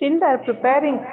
Still they are preparing.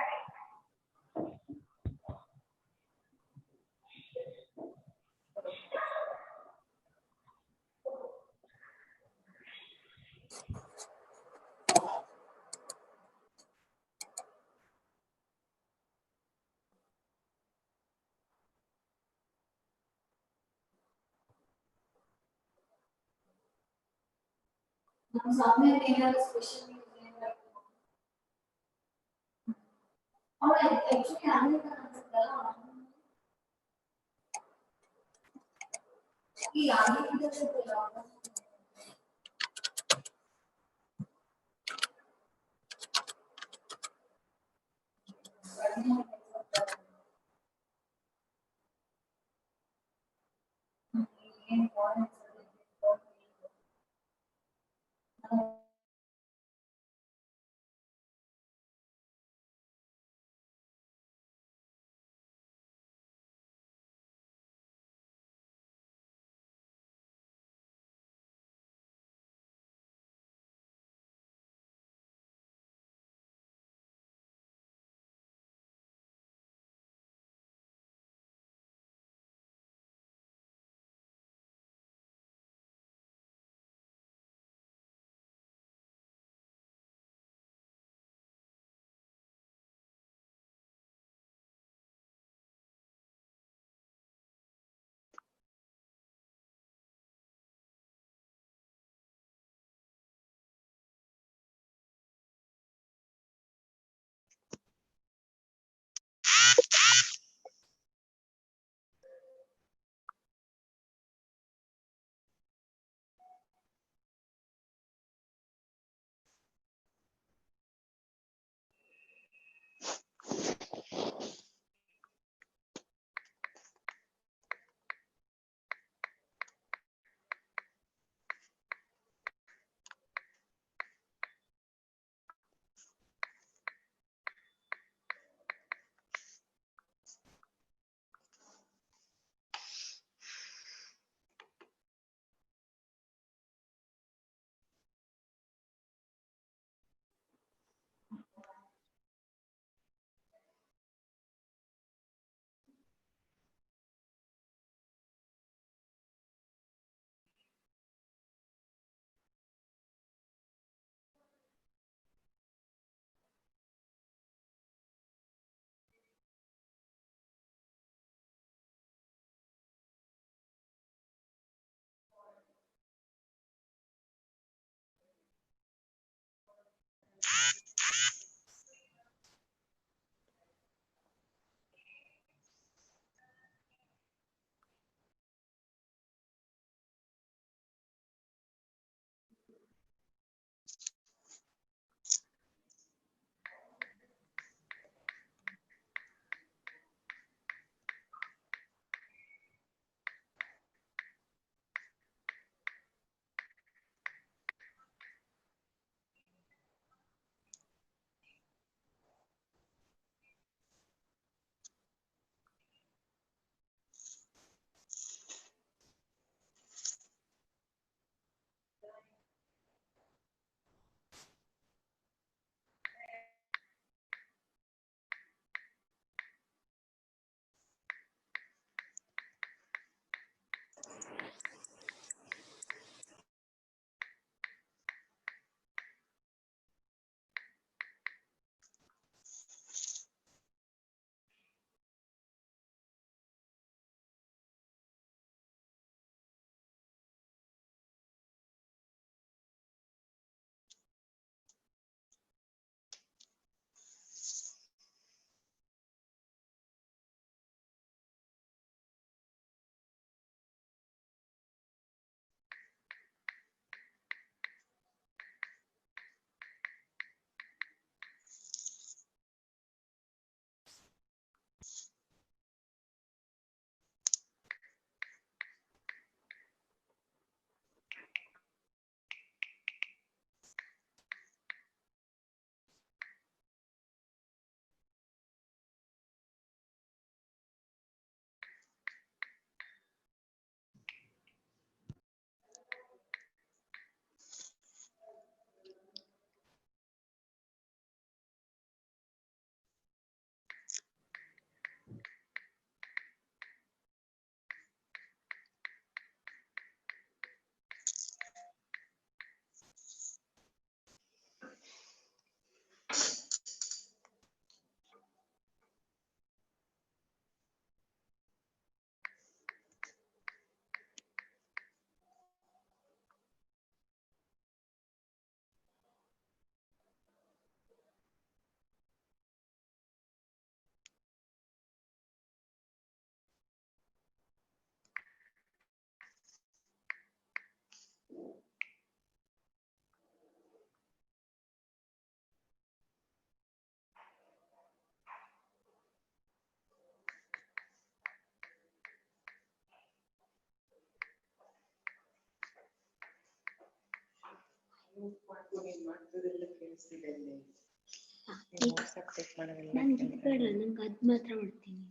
ನಾನು ಗಿಡಬೇಡ ನಂಗೆ ಅದು ಮಾತ್ರ ಮಾಡ್ತೀನಿ.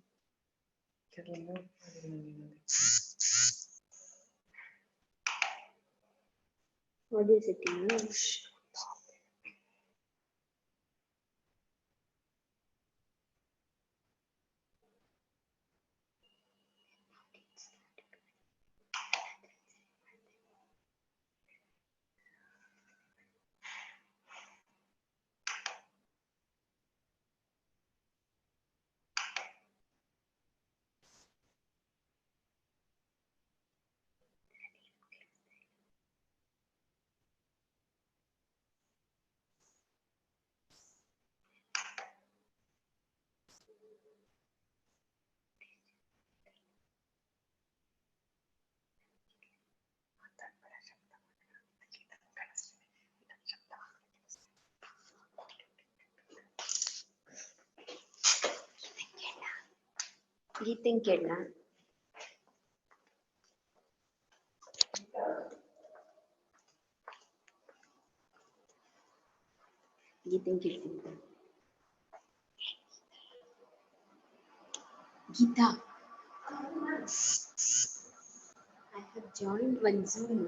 ಆಡಿಯೋ ಸೆಟ್ಟಿಂಗ್ ಗೀತೆಂಗ್ ಕೇಳ ಗೀತೆಂಗ್ ಕೇಳ್ತೀನಿ. Geetha, I have joined one Zoom.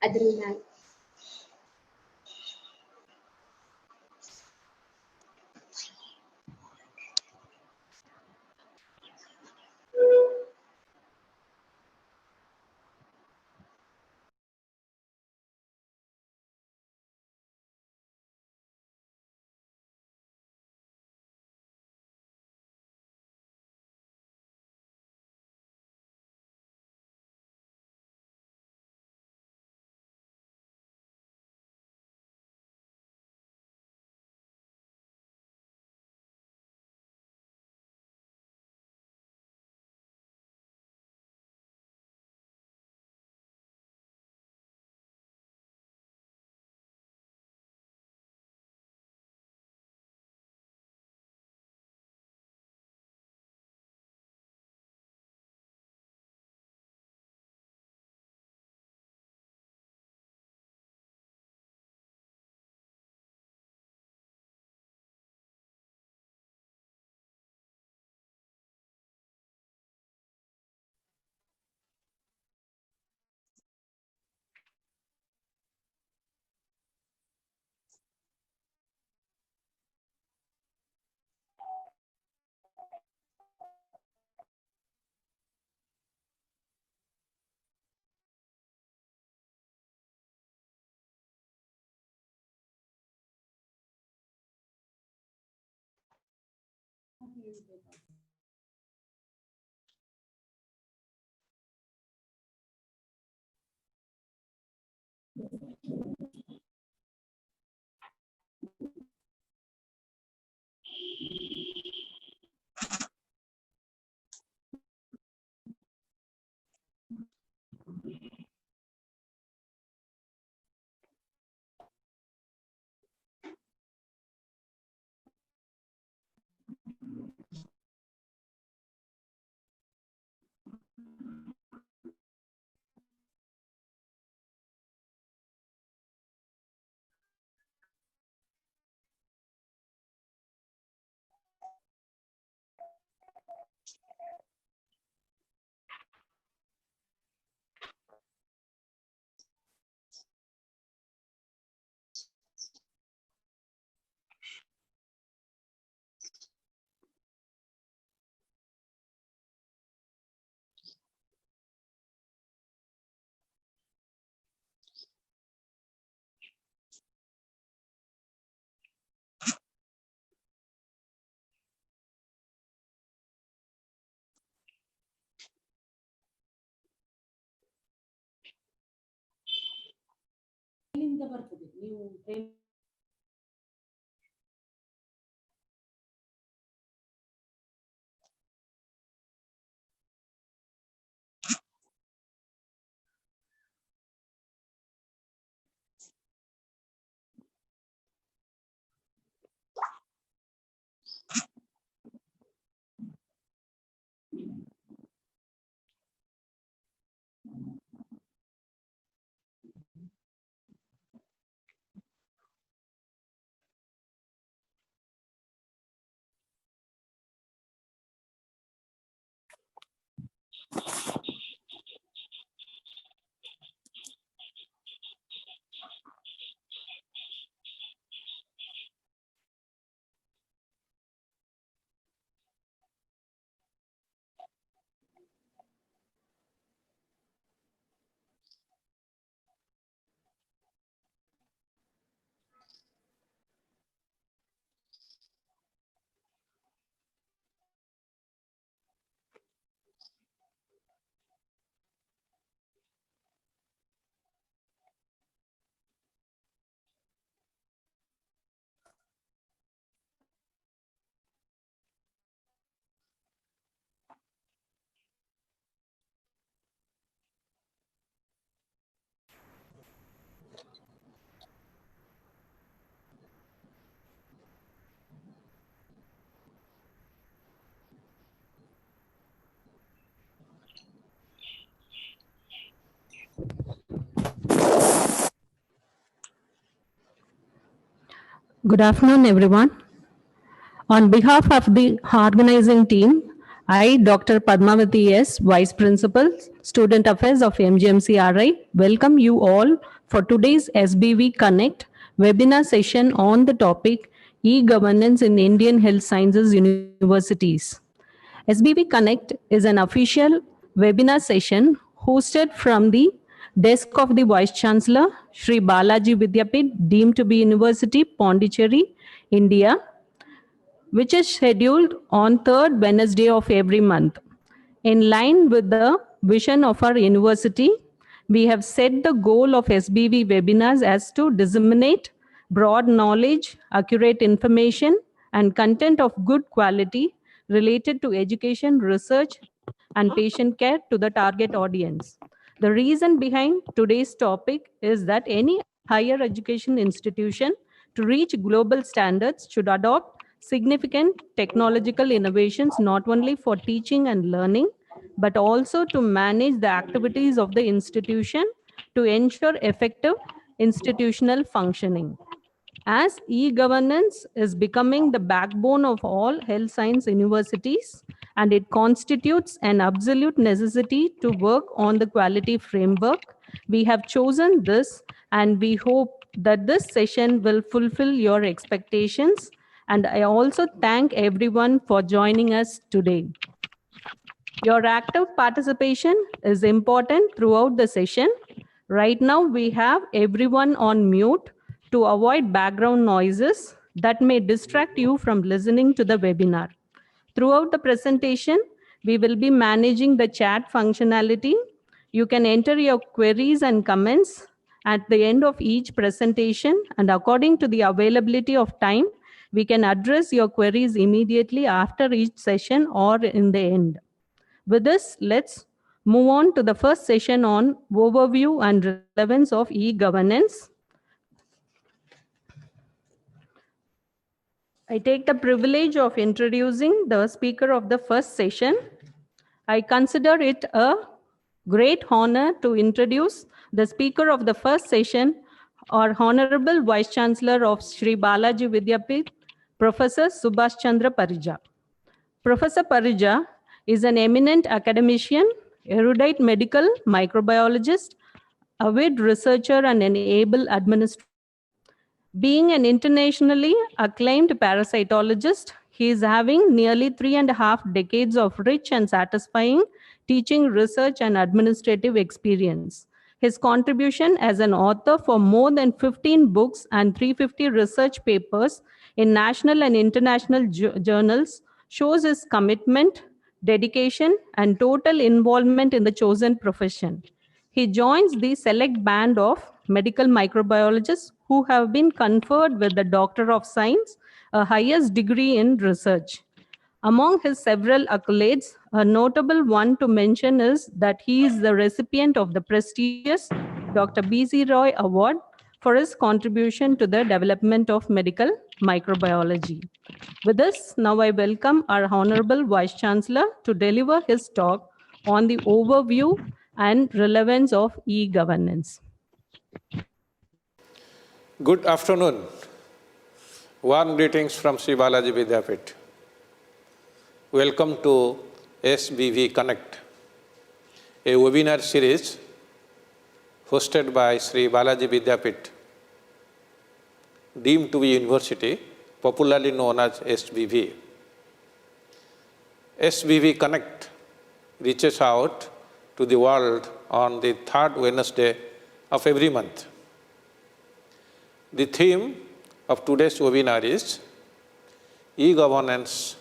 ಅದ್ರಲ್ಲಿ ನಾನು ಬರ್ತದೆ ನೀವು Good afternoon, everyone. On behalf of the organizing team, I, Dr. Padmavati S., Vice Principal, Student Affairs of MGMCRI, welcome you all for today's SBV Connect webinar session on the topic E-Governance in Indian Health Sciences Universities. SBV Connect is an official webinar session hosted from the desk of the Vice Chancellor, Sri Balaji Vidyapith, deemed to be University, Pondicherry, India, which is scheduled on third Wednesday of every month. In line with the vision of our university, we have set the goal of SBV webinars as to disseminate broad knowledge, accurate information, and content of good quality related to education, research, and patient care to the target audience. The reason behind today's topic is that any higher education institution to reach global standards should adopt significant technological innovations not only for teaching and learning, but also to manage the activities of the institution to ensure effective institutional functioning. As e-governance is becoming the backbone of all health science universities, and it constitutes an absolute necessity to work on the quality framework, we have chosen this, and we hope that this session will fulfill your expectations. And I also thank everyone for joining us today. Your active participation is important throughout the session. Right now, we have everyone on mute to avoid background noises that may distract you from listening to the webinar. Throughout the presentation, we will be managing the chat functionality. You can enter your queries and comments at the end of each presentation, and according to the availability of time, we can address your queries immediately after each session or in the end. With this, let's move on to the first session on overview and relevance of e-governance. I take the privilege of introducing the speaker of the first session. I consider it a great honor to introduce the speaker of the first session, our Honorable Vice Chancellor of Sri Balaji Vidyapith, Professor Subhash Chandra Parija. Professor Parija is an eminent academician, erudite medical microbiologist, avid researcher, and an able administrator. Being an internationally acclaimed parasitologist, he is having nearly 3.5 decades of rich and satisfying teaching, research, and administrative experience. His contribution as an author for more than 15 books and 350 research papers in national and international journals shows his commitment, dedication, and total involvement in the chosen profession. He joins the select band of medical microbiologists who have been conferred with the Doctor of Science, a highest degree in research. Among his several accolades, a notable one to mention is that he is the recipient of the prestigious Dr. B.C. Roy Award for his contribution to the development of medical microbiology. With this, now I welcome our Honorable Vice Chancellor to deliver his talk on the overview and relevance of e-governance. Good afternoon. Warm greetings from Sri Balaji Vidyapith. Welcome to SBV Connect, a webinar series hosted by Sri Balaji Vidyapith, deemed to be university, popularly known as SBV. SBV Connect reaches out to the world on the third Wednesday of every month. The theme of today's webinar is e-governance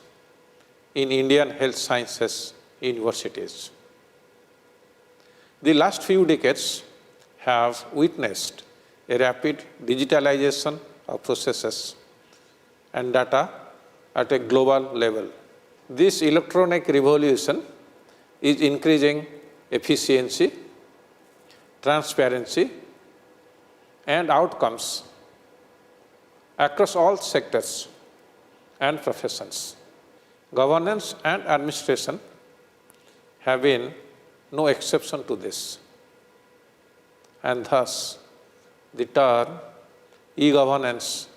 in Indian health sciences universities. The last few decades have witnessed a rapid digitalization of processes and data at a global level. This electronic revolution is increasing efficiency, transparency, and outcomes across all sectors and professions. Governance and administration have been no exception to this. And thus, the term e-governance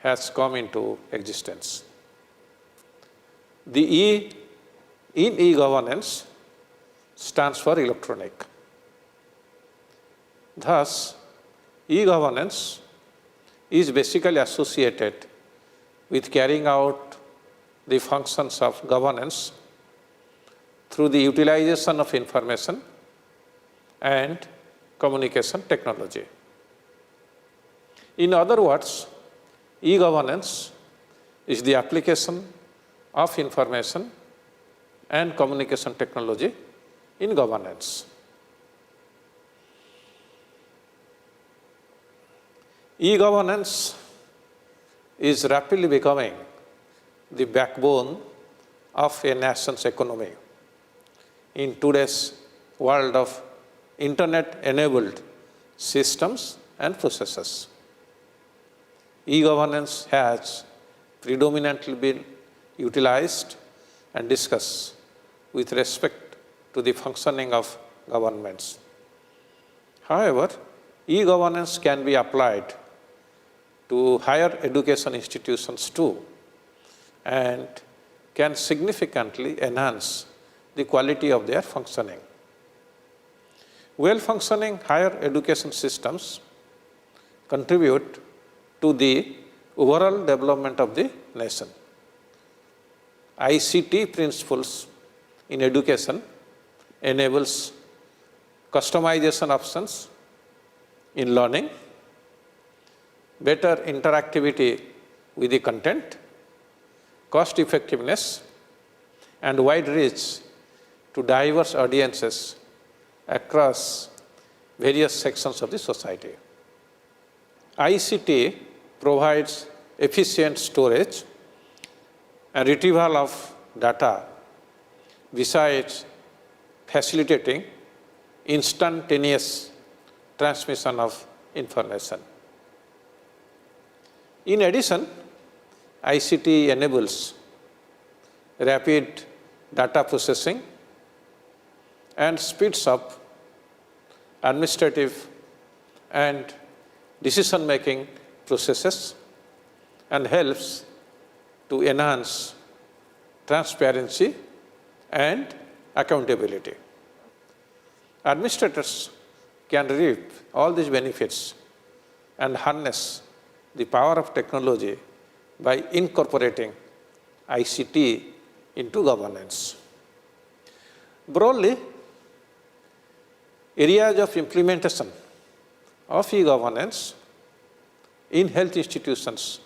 has come into existence. The E in e-governance stands for electronic. Thus, e-governance is basically associated with carrying out the functions of governance through the utilization of information and communication technology. In other words, e-governance is the application of information and communication technology in governance. E-governance is rapidly becoming the backbone of a nation's economy in today's world of internet-enabled systems and processes. E-governance has predominantly been utilized and discussed with respect to the functioning of governments. However, e-governance can be applied to higher education institutions too, and can significantly enhance the quality of their functioning. Well-functioning higher education systems contribute to the overall development of the nation. ICT principles in education enables customization options in learning, better interactivity with the content, cost effectiveness, and wide reach to diverse audiences across various sections of the society. ICT provides efficient storage and retrieval of data, besides facilitating instantaneous transmission of information. In addition, ICT enables rapid data processing and speeds up administrative and decision-making processes and helps to enhance transparency and accountability. Administrators can reap all these benefits and harness the power of technology by incorporating ICT into governance. Broadly, areas of implementation of e-governance in health institutions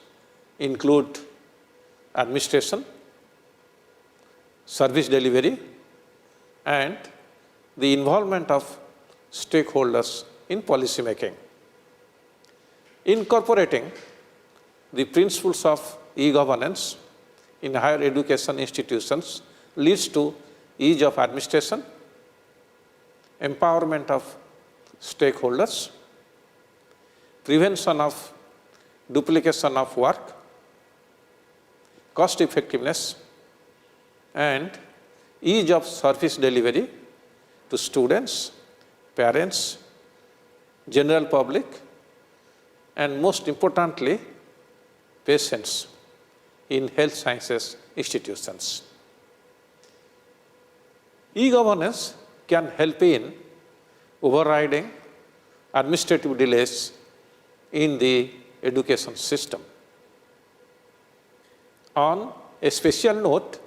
include administration, service delivery, and the involvement of stakeholders in policy making. Incorporating the principles of e-governance in higher education institutions leads to ease of administration, empowerment of stakeholders, prevention of duplication of work, cost effectiveness, and ease of service delivery to students, parents, general public, and most importantly, patients in health sciences institutions. E-governance can help in overriding administrative delays in the education system. On a special note,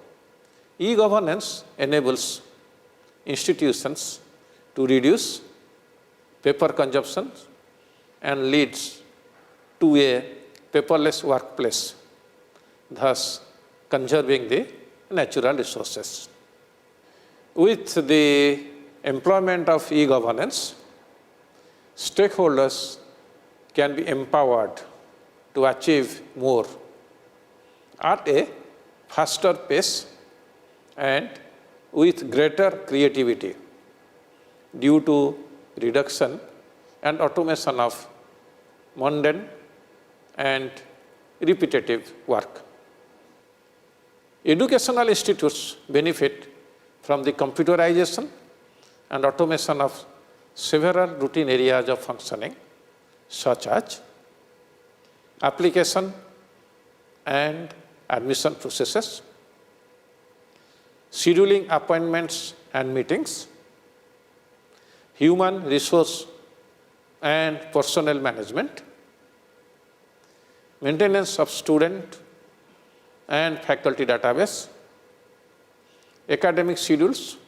e-governance enables institutions to reduce paper consumption and leads to a paperless workplace, thus conserving the natural resources. With the employment of e-governance, stakeholders can be empowered to achieve more at a faster pace and with greater creativity due to reduction and automation of mundane and repetitive work. Educational institutes benefit from the computerization and automation of several routine areas of functioning, such as application and admission processes, scheduling appointments and meetings, human resource and personnel management, maintenance of student and faculty database, academic schedules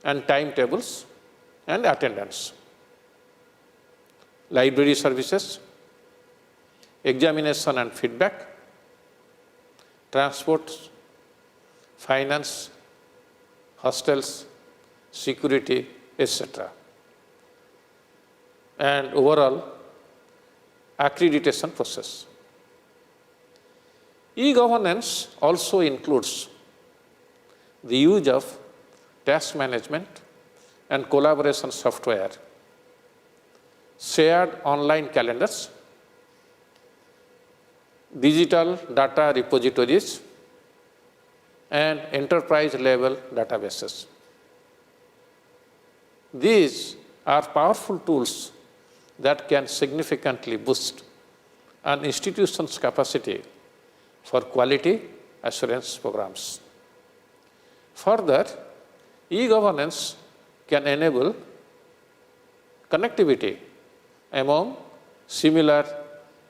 and timetables and attendance, library services, examination and feedback, transport, finance, hostels, security, etc. And overall accreditation process. E-governance also includes the use of task management and collaboration software, shared online calendars, digital data repositories, and enterprise-level databases. These are powerful tools that can significantly boost an institution's capacity for quality assurance programs. Further, e-governance can enable connectivity among similar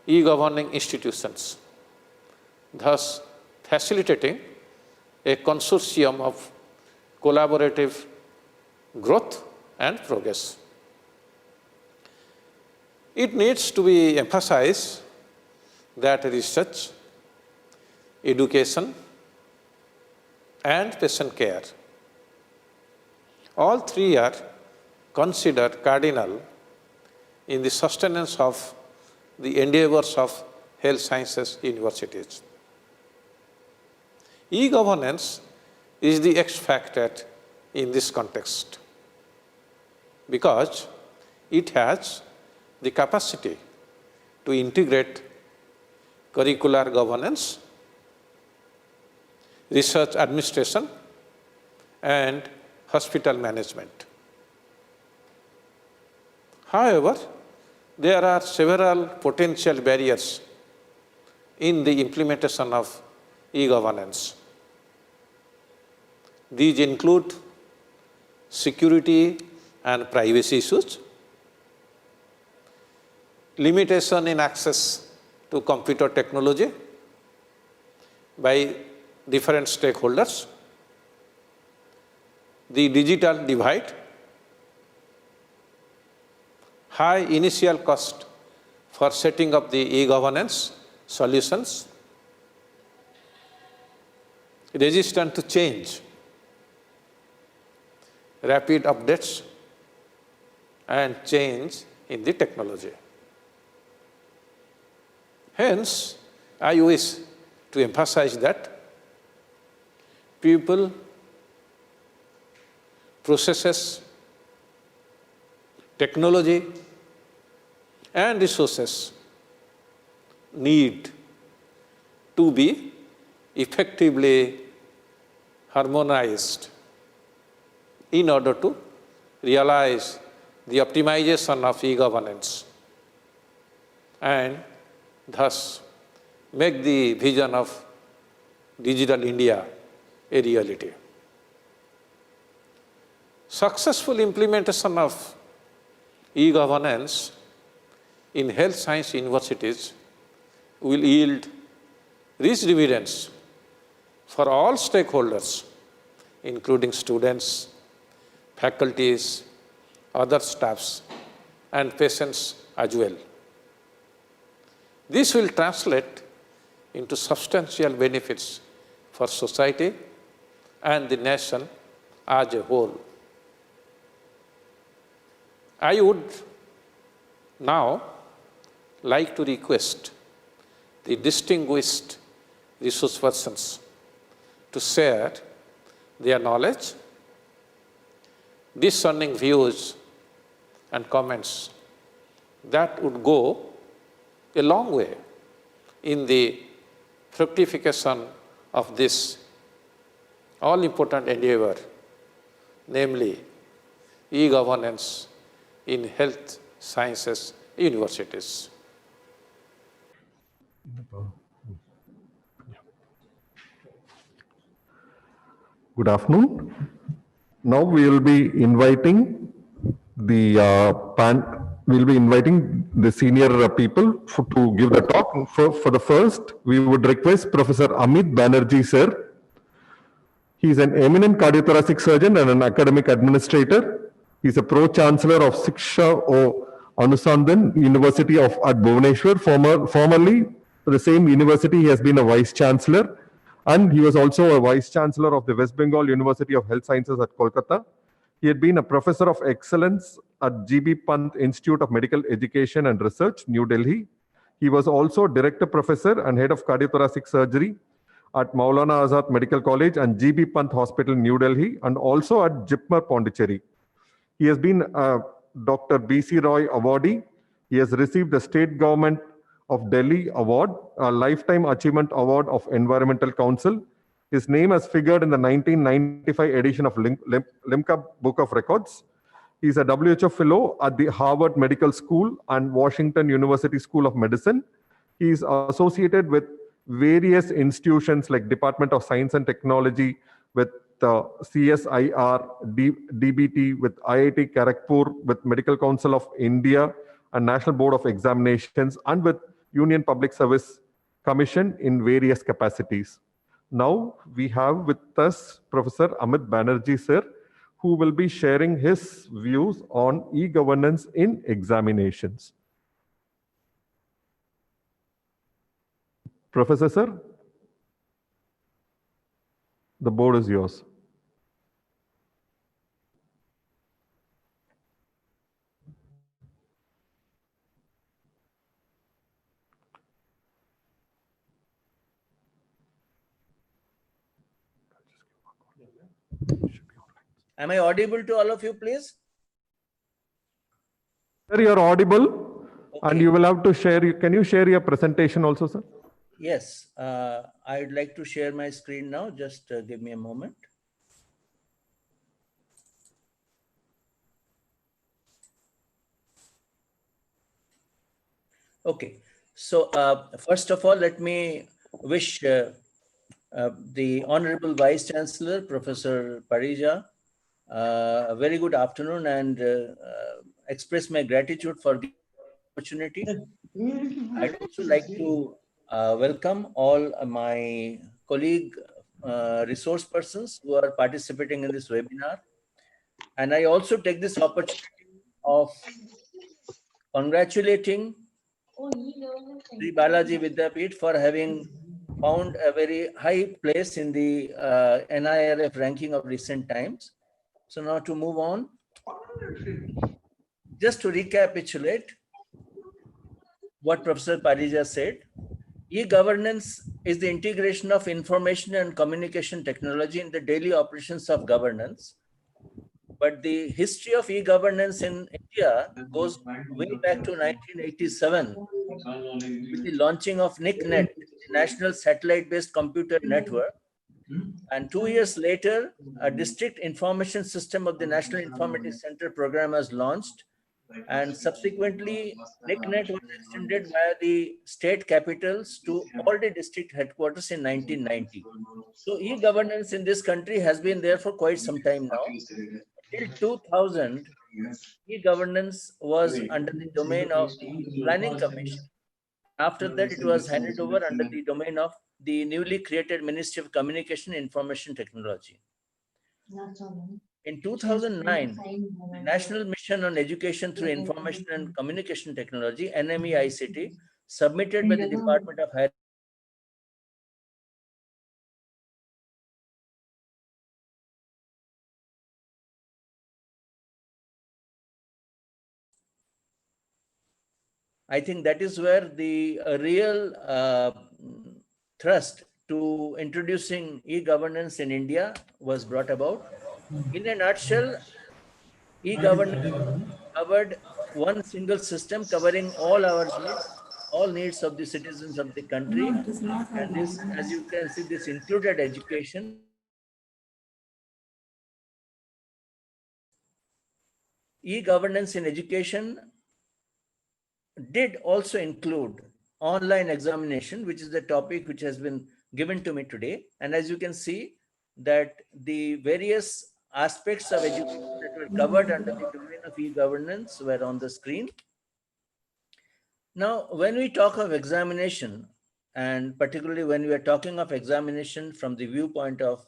e-governing institutions, thus facilitating a consortium of collaborative growth and progress. It needs to be emphasized that research, education, and patient care, all three are considered cardinal in the sustenance of the endeavors of health sciences universities. E-governance is the X factor in this context because it has the capacity to integrate curricular governance, research administration, and hospital management. However, there are several potential barriers in the implementation of e-governance. These include security and privacy issues, limitation in access to computer technology by different stakeholders, the digital divide, high initial cost for setting up the e-governance solutions, resistance to change, rapid updates, and change in the technology. Hence, I wish to emphasize that people, processes, technology, and resources need to be effectively harmonized in order to realize the optimization of e-governance and thus make the vision of Digital India a reality. Successful implementation of e-governance in health science universities will yield rich dividends for all stakeholders, including students, faculties, other staffs, and patients as well. This will translate into substantial benefits for society and the nation as a whole. I would now like to request the distinguished resource persons to share their knowledge, discerning views, and comments that would go a long way in the fructification of this all-important endeavor, namely e-governance in health sciences universities. Good afternoon. Now we will be inviting the senior people to give the talk. For the first, we would request Professor Amit Banerjee, sir. He is an eminent cardiothoracic surgeon and an academic administrator. He is a pro-chancellor of Shiksha Anusandhan University at Bhubaneswar. Formerly, for the same university, he has been a vice-chancellor, and he was also a vice-chancellor of the West Bengal University of Health Sciences at Kolkata. He had been a professor of excellence at GB Pant Institute of Medical Education and Research, New Delhi. He was also director professor and head of cardiothoracic surgery at Maulana Azad Medical College and GB Pant Hospital, New Delhi, and also at JIPMER, Pondicherry. He has been a Dr. B.C. Roy awardee. He has received the State Government of Delhi Award, a Lifetime Achievement Award of Environmental Council. His name has figured in the 1995 edition of Limca Book of Records. He is a WHO Fellow at the Harvard Medical School and Washington University School of Medicine. He is associated with various institutions like Department of Science and Technology, with CSIR, DBT, with IIT Kharagpur, with Medical Council of India and National Board of Examinations, and with Union Public Service Commission in various capacities. Now we have with us Professor Amit Banerjee, sir, who will be sharing his views on e-governance in examinations. Professor, sir, the board is yours. Am I audible to all of you, please? Sir, you're audible, okay. And you will have to share. Can you share your presentation also, sir? Yes, I'd like to share my screen now. Just give me a moment. Okay, so first of all, let me wish the Honorable Vice Chancellor, Professor Parija, a very good afternoon, and express my gratitude for the opportunity. I'd also like to welcome all my colleague resource persons who are participating in this webinar. And I also take this opportunity of congratulating Sri Balaji Vidyapeeth for having found a very high place in the NIRF ranking of recent times. So now to move on, just to recapitulate what Professor Parija said, e-governance is the integration of information and communication technology in the daily operations of governance. But the history of e-governance in India goes way back to 1987 with the launching of NICNet, the National Satellite-Based Computer Network. And 2 years later, a district information system of the National Informatics Center program was launched. And subsequently, NICNet was extended via the state capitals to all the district headquarters in 1990. So e-governance in this country has been there for quite some time now. Till 2000, e-governance was under the domain of the Planning Commission. After that, it was handed over under the domain of the newly created Ministry of Communication and Information Technology. In 2009, the National Mission on Education through Information and Communication Technology, NME-ICT, submitted by the Department of Higher I think that is where the real thrust to introducing e-governance in India was brought about. In a nutshell, e-governance covered one single system covering all needs of the citizens of the country. And this, as you can see, this included education. E-governance in education did also include online examination, which is the topic which has been given to me today. And as you can see, that the various aspects of education that were covered under the domain of e-governance were on the screen. Now, when we talk of examination, and particularly when we are talking of examination from the viewpoint of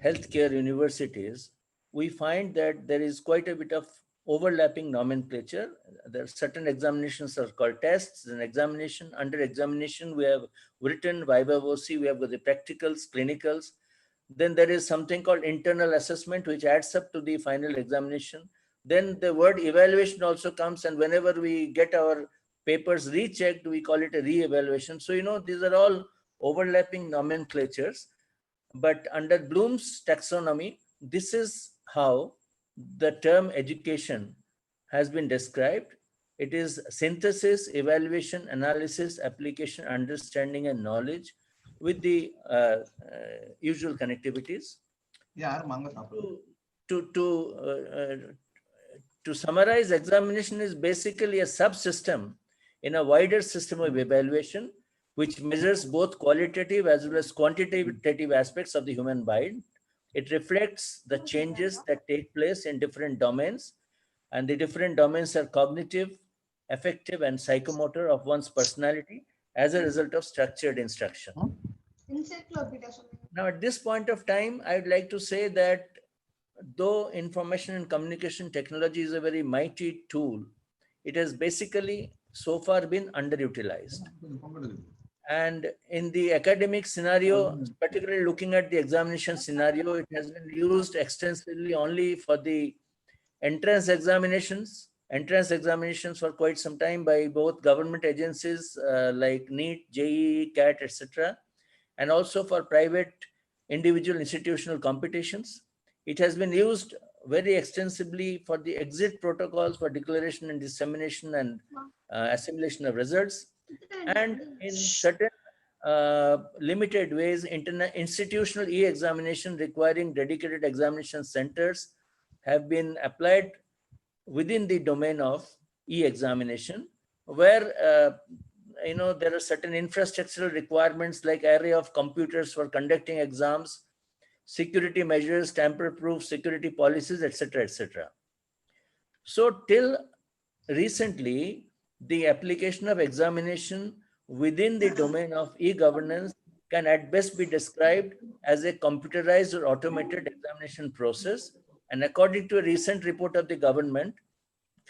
healthcare universities, we find that there is quite a bit of overlapping nomenclature. There are certain examinations are called tests and examination. Under examination, we have written, viva voce, we have got the practicals, clinicals. Then there is something called internal assessment, which adds up to the final examination. Then the word evaluation also comes, and whenever we get our papers rechecked, we call it a re-evaluation. So, these are all overlapping nomenclatures. But under Bloom's taxonomy, this is how the term education has been described. It is synthesis, evaluation, analysis, application, understanding, and knowledge with the usual connectivities. To summarize, examination is basically a subsystem in a wider system of evaluation, which measures both qualitative as well as quantitative aspects of the human mind. It reflects the changes that take place in different domains, and the different domains are cognitive, affective, and psychomotor of one's personality as a result of structured instruction. Now, at this point of time, I would like to say that though information and communication technology is a very mighty tool, it has basically so far been underutilized. And in the academic scenario, particularly looking at the examination scenario, it has been used extensively only for the entrance examinations for quite some time by both government agencies like NEET, JEE, CAT, etc., and also for private individual institutional competitions. It has been used very extensively for the exit protocols for declaration and dissemination and assimilation of results. And in certain limited ways, institutional e-examination requiring dedicated examination centers have been applied within the domain of e-examination, where there are certain infrastructural requirements like array of computers for conducting exams, security measures, tamper-proof security policies, etc., etc. So till recently, the application of examination within the domain of e-governance can at best be described as a computerized or automated examination process. And according to a recent report of the government,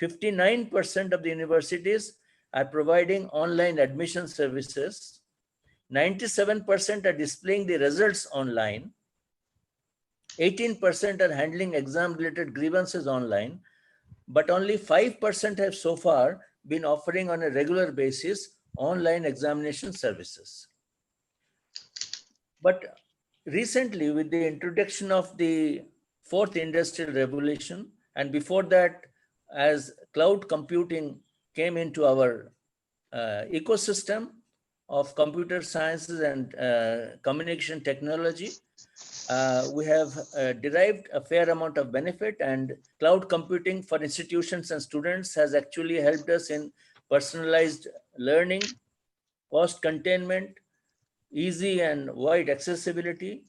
59% of the universities are providing online admission services. 97% are displaying the results online. 18% are handling exam-related grievances online, but only 5% have so far been offering on a regular basis online examination services. But recently, with the introduction of the fourth industrial revolution, and before that, as cloud computing came into our ecosystem of computer sciences and communication technology, we have derived a fair amount of benefit, and cloud computing for institutions and students has actually helped us in personalized learning, cost containment, easy and wide accessibility,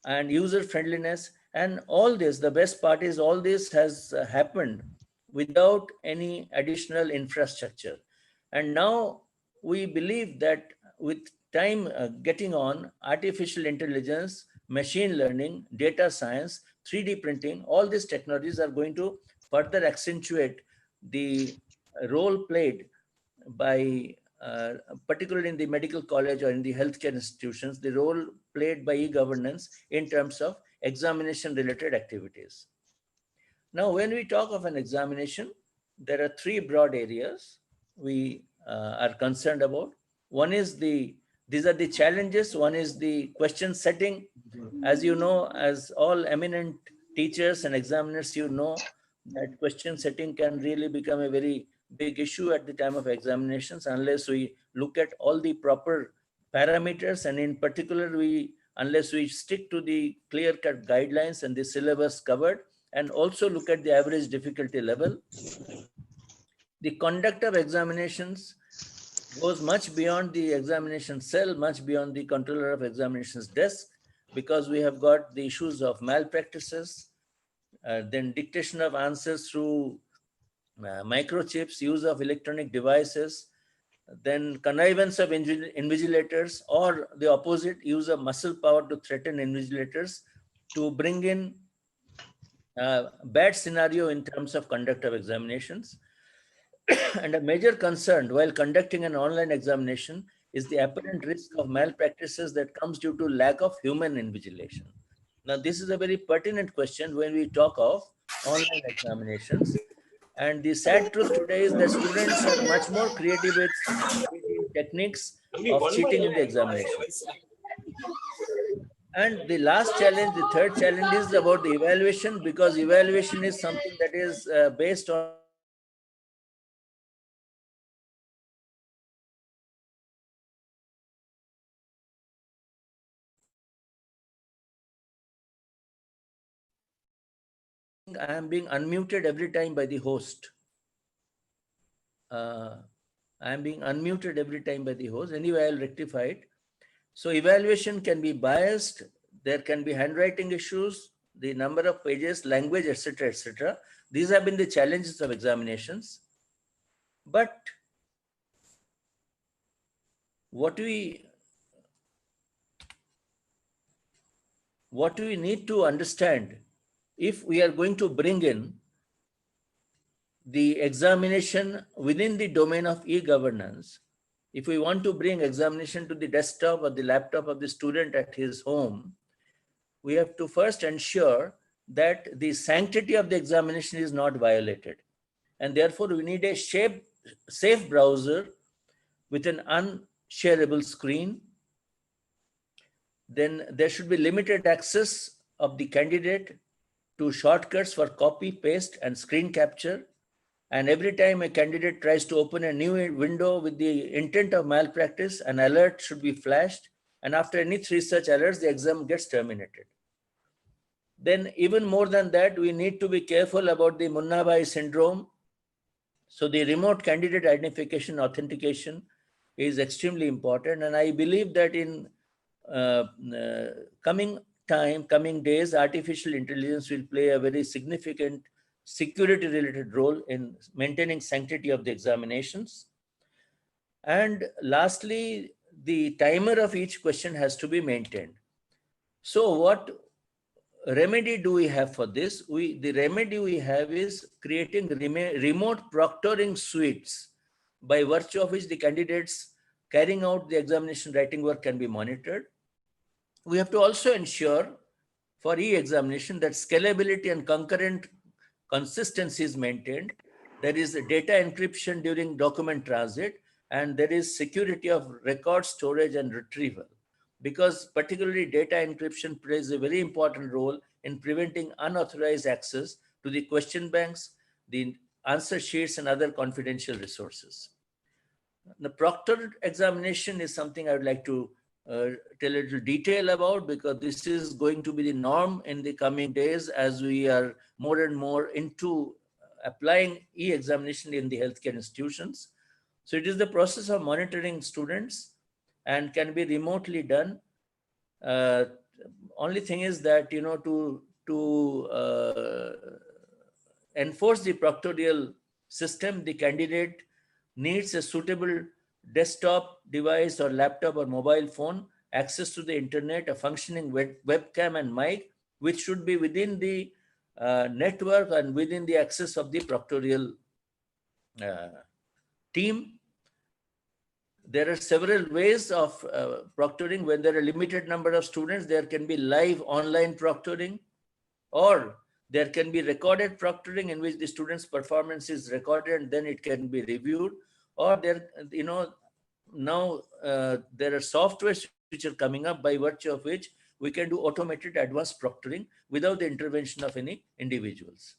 and user friendliness. And all this, the best part is all this has happened without any additional infrastructure. And now we believe that with time getting on, artificial intelligence, machine learning, data science, 3D printing, all these technologies are going to further accentuate the role played by, particularly in the medical college or in the healthcare institutions, the role played by e-governance in terms of examination related activities. Now, when we talk of an examination, there are three broad areas we are concerned about. One is these are the challenges. One is the question setting. As you know, as all eminent teachers and examiners, you know that question setting can really become a very big issue at the time of examinations unless we look at all the proper parameters, and in particular, unless we stick to the clear-cut guidelines and the syllabus covered, and also look at the average difficulty level. The conduct of examinations goes much beyond the examination cell, much beyond the controller of examinations desk. because we have got the issues of malpractices, then dictation of answers through microchips, use of electronic devices, then connivance of invigilators, or the opposite, use of muscle power to threaten invigilators to bring in bad scenario in terms of conduct of examinations. And a major concern while conducting an online examination is the apparent risk of malpractices that comes due to lack of human invigilation. Now, this is a very pertinent question when we talk of online examinations. And the sad truth today is that students are much more creative with techniques of cheating in the examinations. And the last challenge, the third challenge, is about the evaluation, because evaluation is something that is based on I am being unmuted every time by the host. I am being unmuted every time by the host. Anyway, I'll rectify it. So evaluation can be biased. There can be handwriting issues, the number of pages, language, etc., etc. These have been the challenges of examinations. But what we need to understand, if we are going to bring in the examination within the domain of e-governance, if we want to bring examination to the desktop or the laptop of the student at his home, we have to first ensure that the sanctity of the examination is not violated. And therefore, we need a safe browser with an unshareable screen. Then there should be limited access of the candidate to shortcuts for copy, paste, and screen capture. And every time a candidate tries to open a new window with the intent of malpractice, an alert should be flashed. And after any 3 such alerts, the exam gets terminated. Then even more than that, we need to be careful about the Munna Bhai syndrome. So the remote candidate identification authentication is extremely important. And I believe that in coming days, artificial intelligence will play a very significant security related role in maintaining sanctity of the examinations. And lastly, the timer of each question has to be maintained. So what remedy do we have for this? The remedy we have is creating remote proctoring suites, by virtue of which the candidates carrying out the examination writing work can be monitored. We have to also ensure for e-examination that scalability and concurrent consistency is maintained. There is data encryption during document transit, and there is security of record storage and retrieval, because particularly data encryption plays a very important role in preventing unauthorized access to the question banks, the answer sheets, and other confidential resources. The proctored examination is something I would like to tell a little detail about, because this is going to be the norm in the coming days as we are more and more into applying e-examination in the healthcare institutions. So it is the process of monitoring students and can be remotely done. Only thing is that, to enforce the proctorial system, the candidate needs a suitable desktop device or laptop or mobile phone, access to the internet, a functioning webcam and mic, which should be within the network and within the access of the proctorial team. There are several ways of proctoring. When there are a limited number of students, there can be live online proctoring, or there can be recorded proctoring in which the student's performance is recorded and then it can be reviewed. Or there, now there are softwares which are coming up by virtue of which we can do automated advanced proctoring without the intervention of any individuals.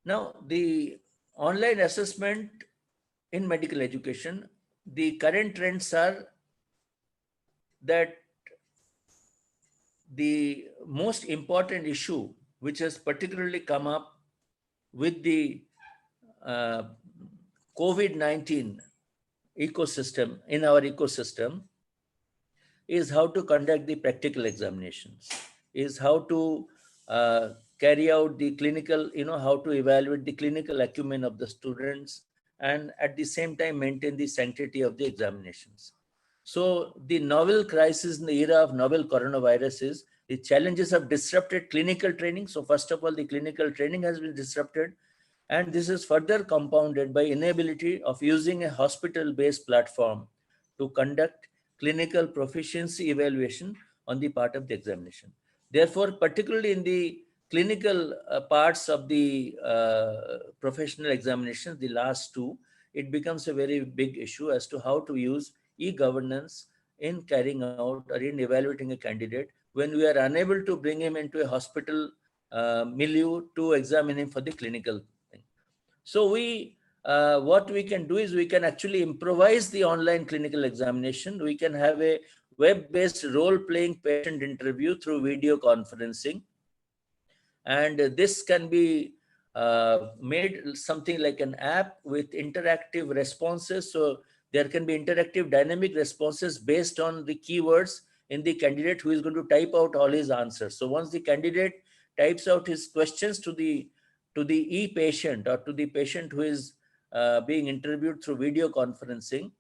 Now, the online assessment in medical education, the current trends are that the most important issue which has particularly come up with the COVID-19 ecosystem, in our ecosystem, is how to conduct the practical examinations, is how to carry out the clinical, how to evaluate the clinical acumen of the students, and at the same time maintain the sanctity of the examinations. So the novel crisis in the era of novel coronavirus is the challenges of disrupted clinical training. So first of all, the clinical training has been disrupted, and this is further compounded by inability of using a hospital-based platform to conduct clinical proficiency evaluation on the part of the examination. Therefore, particularly in the clinical parts of the professional examinations, the last two, it becomes a very big issue as to how to use e-governance in carrying out or in evaluating a candidate when we are unable to bring him into a hospital milieu to examine him for the clinical thing. So what we can do is we can actually improvise the online clinical examination. We can have a web-based role-playing patient interview through video conferencing. And this can be made something like an app with interactive responses. So there can be interactive dynamic responses based on the keywords in the candidate who is going to type out all his answers. So once the candidate types out his questions to the e-patient or to the patient who is being interviewed through video conferencing,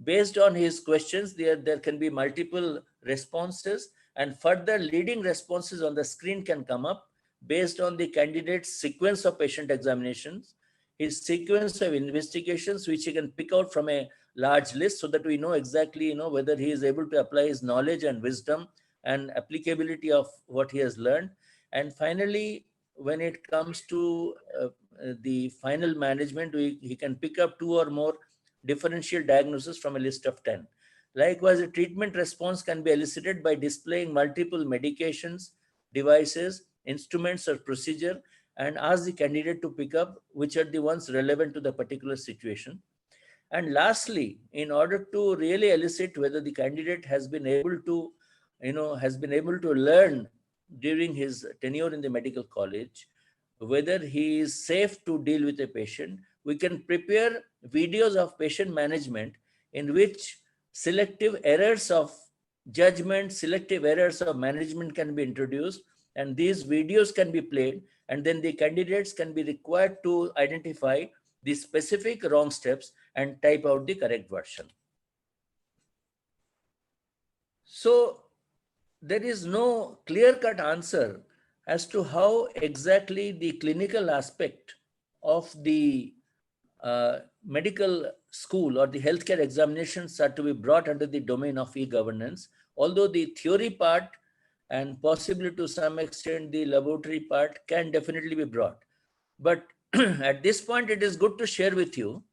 based on his questions, there can be multiple responses, and further leading responses on the screen can come up based on the candidate's sequence of patient examinations, his sequence of investigations, which he can pick out from a large list, so that we know exactly, whether he is able to apply his knowledge and wisdom and applicability of what he has learned. And finally, when it comes to the final management, he can pick up 2 or more differential diagnoses from a list of 10. Likewise, a treatment response can be elicited by displaying multiple medications, devices, instruments, or procedure, and ask the candidate to pick up which are the ones relevant to the particular situation. And lastly, in order to really elicit whether the candidate has been able to, learn during his tenure in the medical college, whether he is safe to deal with a patient, we can prepare videos of patient management in which selective errors of judgment, selective errors of management can be introduced, and these videos can be played, and then the candidates can be required to identify the specific wrong steps and type out the correct version. So there is no clear-cut answer as to how exactly the clinical aspect of the medical school or the healthcare examinations are to be brought under the domain of e-governance, although the theory part and possibly to some extent the laboratory part can definitely be brought. But at this point, it is good to share with you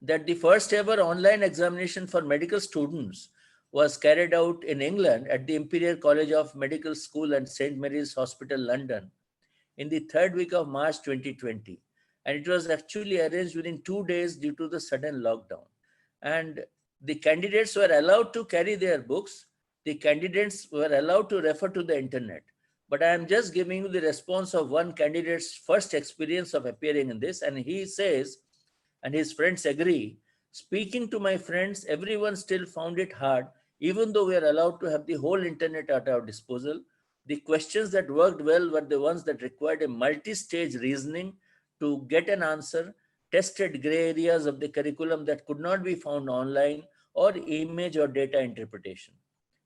that the first ever online examination for medical students was carried out in England at the Imperial College of Medical School and St. Mary's Hospital, London, in the 3rd week of March 2020. And it was actually arranged within 2 days due to the sudden lockdown. And the candidates were allowed to carry their books. The candidates were allowed to refer to the internet. But I am just giving you the response of one candidate's first experience of appearing in this. And he says, and his friends agree, speaking to my friends, everyone still found it hard, even though we are allowed to have the whole internet at our disposal. The questions that worked well were the ones that required a multi-stage reasoning to get an answer, tested gray areas of the curriculum that could not be found online, or image or data interpretation.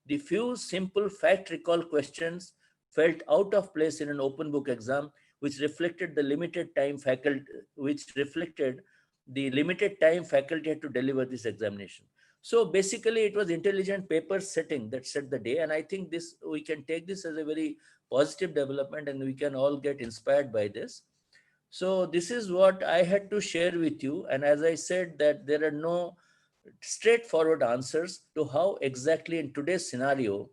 The few simple fact recall questions felt out of place in an open book exam, which reflected the limited time faculty had to deliver this examination. So basically, it was intelligent paper setting that set the day. And I think we can take this as a very positive development, and we can all get inspired by this. So this is what I had to share with you. And as I said, that there are no straightforward answers to how exactly in today's scenario,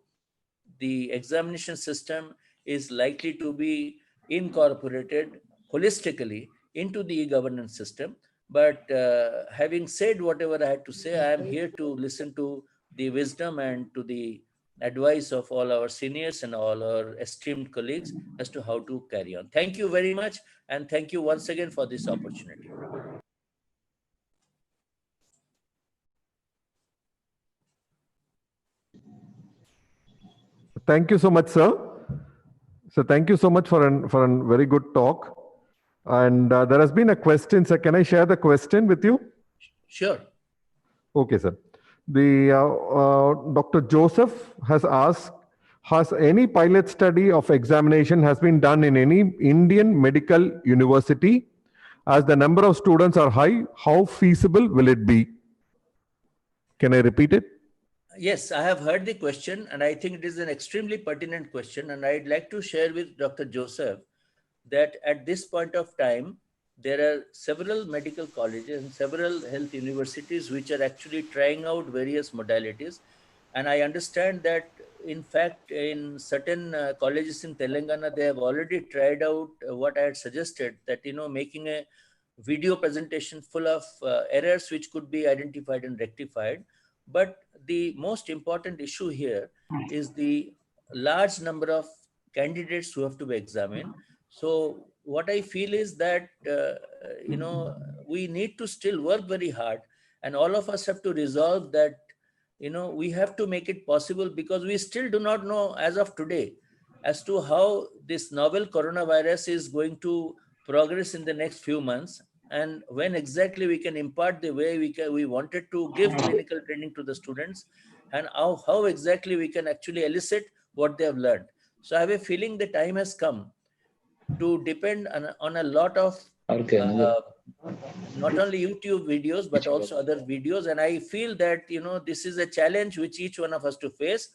the examination system is likely to be incorporated holistically into the e-governance system. But having said whatever I had to say, I am here to listen to the wisdom and to the advice of all our seniors and all our esteemed colleagues as to how to carry on. Thank you very much. And thank you once again for this opportunity. Thank you so much, sir. So thank you so much for a very good talk. And there has been a question, sir. Can I share the question with you? Sure. Okay, sir. The Dr. Joseph has asked, has any pilot study of examination has been done in any Indian medical university? As the number of students are high, how feasible will it be? Can I repeat it? Yes, I have heard the question, and I think it is an extremely pertinent question. And I'd like to share with Dr. Joseph that at this point of time, there are several medical colleges and several health universities which are actually trying out various modalities. And I understand that, in fact, in certain colleges in Telangana, they have already tried out what I had suggested, that, making a video presentation full of errors which could be identified and rectified. But the most important issue here is the large number of candidates who have to be examined. So what I feel is that, we need to still work very hard, and all of us have to resolve that, we have to make it possible, because we still do not know as of today as to how this novel coronavirus is going to progress in the next few months, and when exactly we can impart the way we wanted to give clinical training to the students, and how exactly we can actually elicit what they have learned. So I have a feeling the time has come to depend on a lot of not only YouTube videos, but also other videos. And I feel that, this is a challenge which each one of us to face.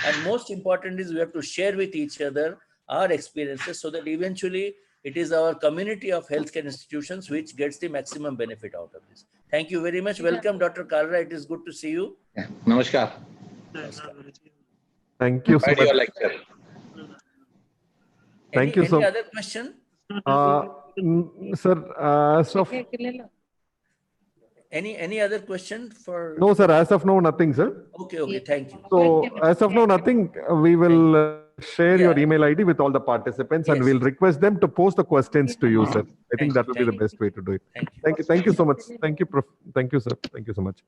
And most important is we have to share with each other our experiences, so that eventually it is our community of healthcare institutions which gets the maximum benefit out of this. Thank you very much. Welcome, Dr. Kalra. It is good to see you. Yeah. Namaskar. Thank you so Your much. lecture. Thank you so Any other question? Sir, Any other question for? no, sir, as of now, nothing, sir. Okay, thank you. So as of now, nothing. We will share your email ID with all the participants, and we'll request them to post the questions to you, sir. I think that will be the best way to do it. Thank you so much. Thank you, thank you, sir. Thank you so much.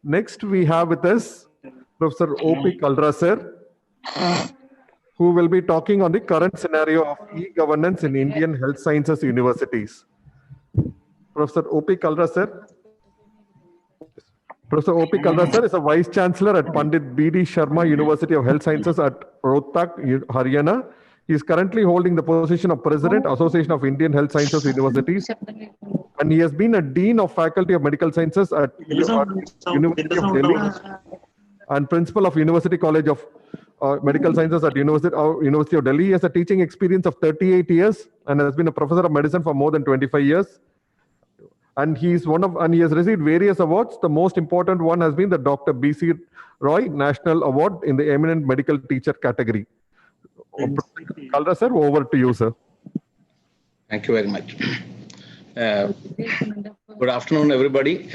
Next, we have with us Professor O.P. Kalra, sir, who will be talking on the current scenario of e-governance in Indian health sciences universities. Professor O.P. Kalra, sir. Professor O.P. Kalra, sir, is a Vice Chancellor at Pandit B.D. Sharma University of Health Sciences at Rohtak, Haryana. He is currently holding the position of President, Association of Indian Health Sciences Universities, and he has been a Dean of Faculty of Medical Sciences at University of Delhi and Principal of University College of Medical Sciences at University of Delhi. He has a teaching experience of 38 years and has been a Professor of Medicine for more than 25 years. And he has received various awards. The most important one has been the Dr. B.C. Roy National Award in the Eminent Medical Teacher category. Kalra, sir, over to you, sir. Thank you very much. Good afternoon, everybody.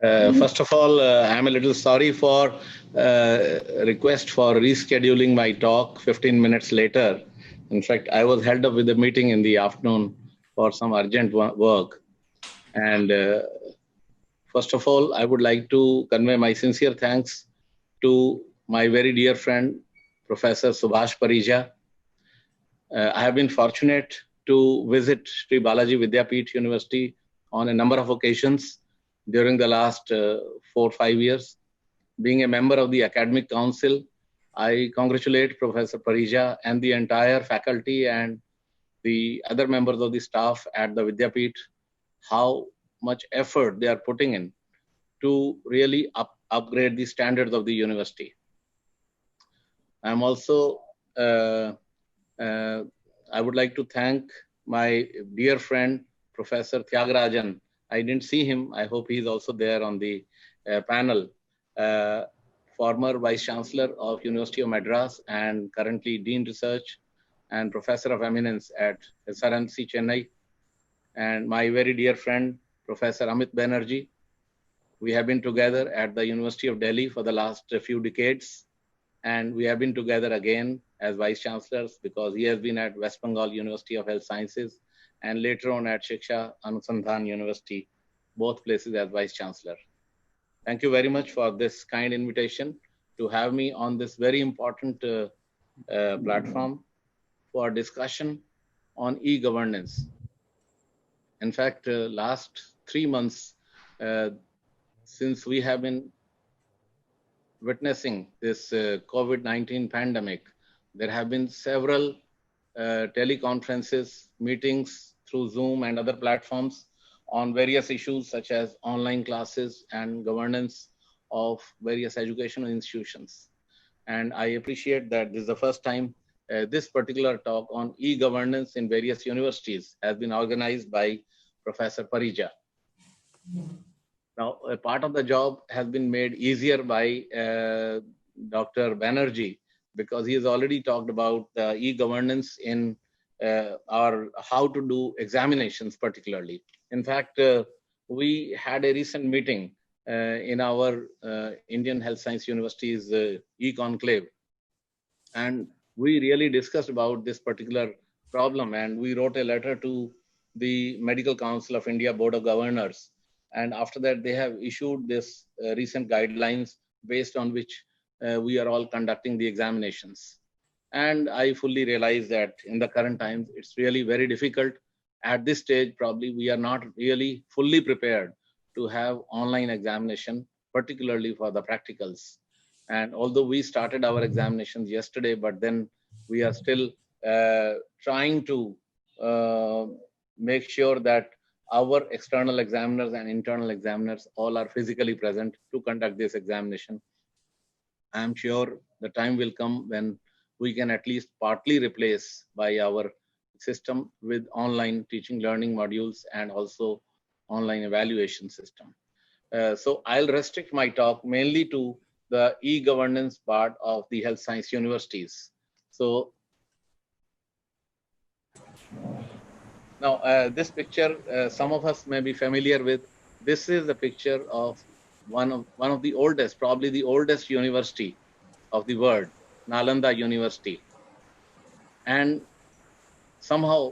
First of all, I'm a little sorry for request for rescheduling my talk 15 minutes later. In fact, I was held up with a meeting in the afternoon for some urgent work. And first of all, I would like to convey my sincere thanks to my very dear friend, Professor Subhash Parija. I have been fortunate to visit Sri Balaji Vidyapeeth University on a number of occasions during the last 4 or 5 years. Being a member of the Academic Council, I congratulate Professor Parija and the entire faculty and the other members of the staff at the Vidyapeeth, how much effort they are putting in to really upgrade the standards of the university. I'm also, I would like to thank my dear friend, Professor Tyagarajan. I didn't see him. I hope he's also there on the panel. Former Vice Chancellor of University of Madras and currently Dean Research and Professor of Eminence at SRMC Chennai. And my very dear friend, Professor Amit Banerjee. We have been together at the University of Delhi for the last few decades. And we have been together again as Vice Chancellors because he has been at West Bengal University of Health Sciences and later on at Shiksha Anusandhan University, both places as Vice Chancellor. Thank you very much for this kind invitation to have me on this very important platform for discussion on e-governance. In fact, last 3 months, since we have been witnessing this COVID-19 pandemic, there have been several teleconferences, meetings through Zoom and other platforms on various issues such as online classes and governance of various educational institutions. And I appreciate that this is the first time this particular talk on e-governance in various universities has been organized by Professor Parija. Now, a part of the job has been made easier by Dr. Banerjee, because he has already talked about e-governance in our how to do examinations particularly. In fact, we had a recent meeting in our Indian Health Science University's e-conclave, and we really discussed about this particular problem, and we wrote a letter to the Medical Council of India Board of Governors, and after that they have issued this recent guidelines based on which we are all conducting the examinations. And I fully realize that in the current times, it's really very difficult. At this stage, probably we are not really fully prepared to have online examination, particularly for the practicals. And although we started our examinations yesterday, but then we are still trying to make sure that our external examiners and internal examiners all are physically present to conduct this examination. I'm sure the time will come when we can at least partly replace by our system with online teaching learning modules and also online evaluation system. So I'll restrict my talk mainly to the e-governance part of the health science universities. So now this picture, some of us may be familiar with. This is the picture of one of the oldest, probably the oldest university of the world, Nalanda University. And somehow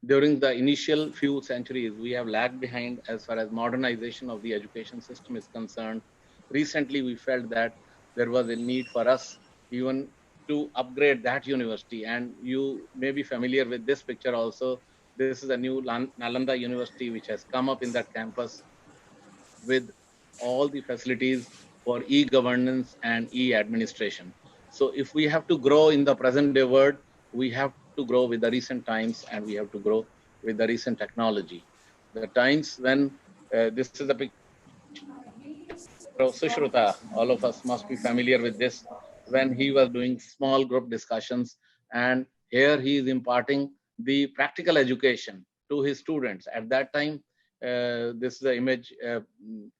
during the initial few centuries, we have lagged behind as far as modernization of the education system is concerned. Recently, we felt that there was a need for us even to upgrade that university. And you may be familiar with this picture also. This is a new Nalanda University which has come up in that campus with all the facilities for e-governance and e-administration. So if we have to grow in the present day world, we have to grow with the recent times and we have to grow with the recent technology. The times when this is a picture of Sushruta, all of us must be familiar with this, when he was doing small group discussions, and here he is imparting the practical education to his students. At that time, this is the image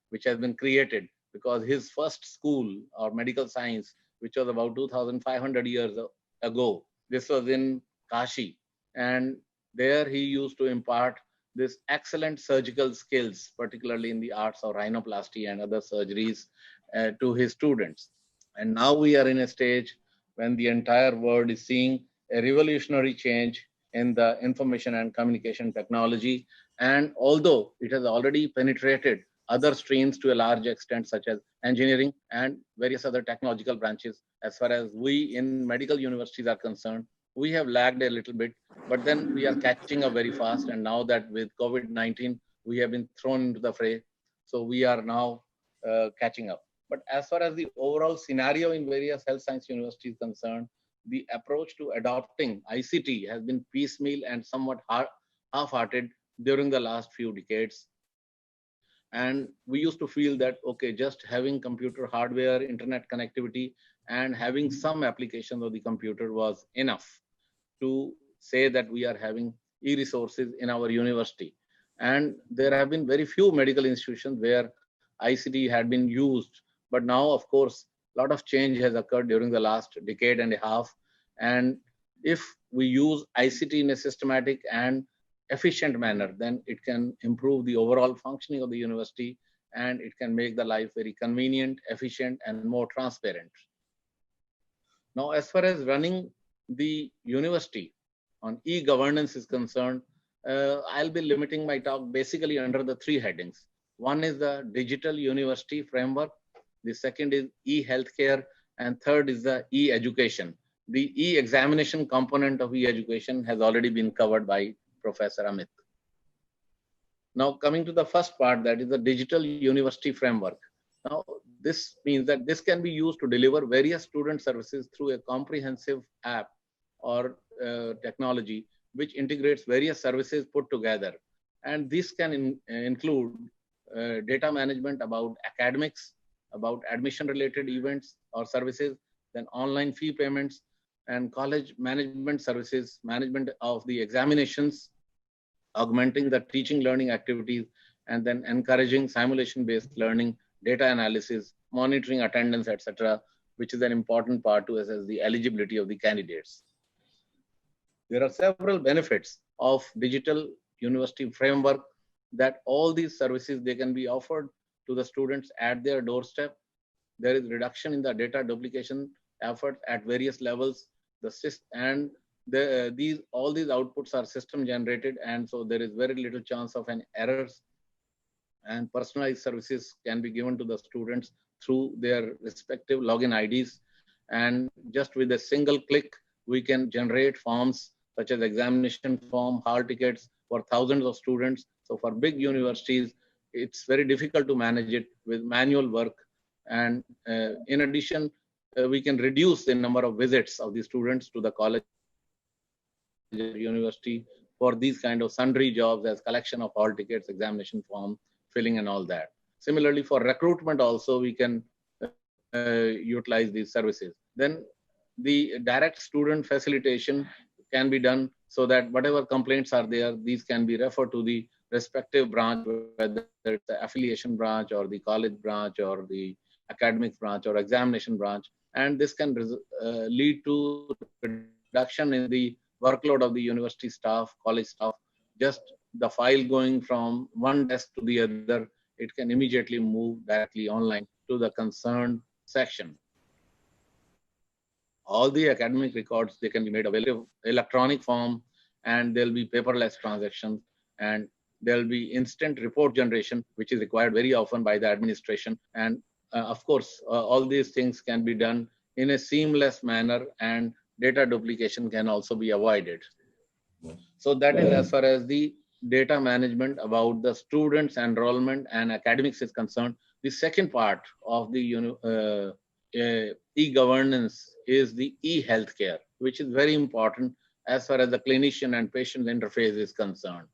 which has been created because his first school or medical science, which was about 2,500 years ago, this was in Kashi, and there he used to impart this excellent surgical skills, particularly in the arts of rhinoplasty and other surgeries to his students. And now we are in a stage when the entire world is seeing a revolutionary change in the information and communication technology. And although it has already penetrated other streams to a large extent, such as engineering and various other technological branches, as far as we in medical universities are concerned, we have lagged a little bit, but then we are catching up very fast. And now that with COVID-19, we have been thrown into the fray. So we are now catching up. But as far as the overall scenario in various health science universities concerned, the approach to adopting ICT has been piecemeal and somewhat half-hearted during the last few decades. And we used to feel that, okay, just having computer hardware, internet connectivity, and having some applications of the computer was enough to say that we are having e-resources in our university. And there have been very few medical institutions where ICT had been used. But now, of course, a lot of change has occurred during the last decade and a half. And if we use ICT in a systematic and efficient manner, then it can improve the overall functioning of the university, and it can make the life very convenient, efficient, and more transparent. Now, as far as running the university on e-governance is concerned, I'll be limiting my talk basically under the three headings. One is the digital university framework. The second is e-healthcare, and third is the e-education. The e-examination component of e-education has already been covered by Professor Amit. Now coming to the first part, that is the digital university framework. Now this means that this can be used to deliver various student services through a comprehensive app or technology which integrates various services put together. And this can include data management about academics, about admission related events or services, then online fee payments and college management services, management of the examinations, augmenting the teaching learning activities, and then encouraging simulation based learning, data analysis, monitoring attendance, etc., which is an important part to assess the eligibility of the candidates. There are several benefits of digital university framework, that all these services, they can be offered to the students at their doorstep. There is reduction in the data duplication efforts at various levels. All these outputs are system generated, and so there is very little chance of an errors, and personalized services can be given to the students through their respective login IDs. And just with a single click, we can generate forms such as examination form, hall tickets for thousands of students. So for big universities, it's very difficult to manage it with manual work. And in addition, we can reduce the number of visits of the students to the college or university for these kind of sundry jobs as collection of hall tickets, examination form, filling and all that. Similarly, for recruitment also, we can utilize these services. Then the direct student facilitation can be done so that whatever complaints are there, these can be referred to the respective branch, whether it's the affiliation branch or the college branch or the academic branch or examination branch. And this can lead to reduction in the workload of the university staff, college staff. Just the file going from one desk to the other, it can immediately move directly online to the concerned section. All the academic records, they can be made available in electronic form, and there'll be paperless transactions, and there'll be instant report generation, which is required very often by the administration. And of course, all these things can be done in a seamless manner, and data duplication can also be avoided. So that is as far as the data management about the students' enrollment and academics is concerned. The second part of the e-governance is the e-healthcare, which is very important as far as the clinician and patient interface is concerned.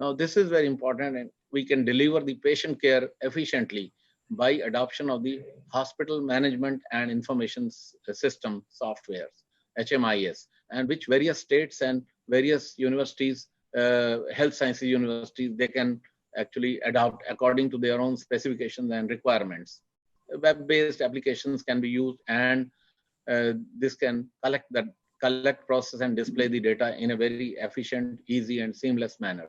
Now, this is very important, and we can deliver the patient care efficiently by adoption of the hospital management and information system softwares, HMIS, and which various states and various universities, health sciences universities, they can actually adopt according to their own specifications and requirements. Web-based applications can be used, and this can collect, process, and display the data in a very efficient, easy, and seamless manner.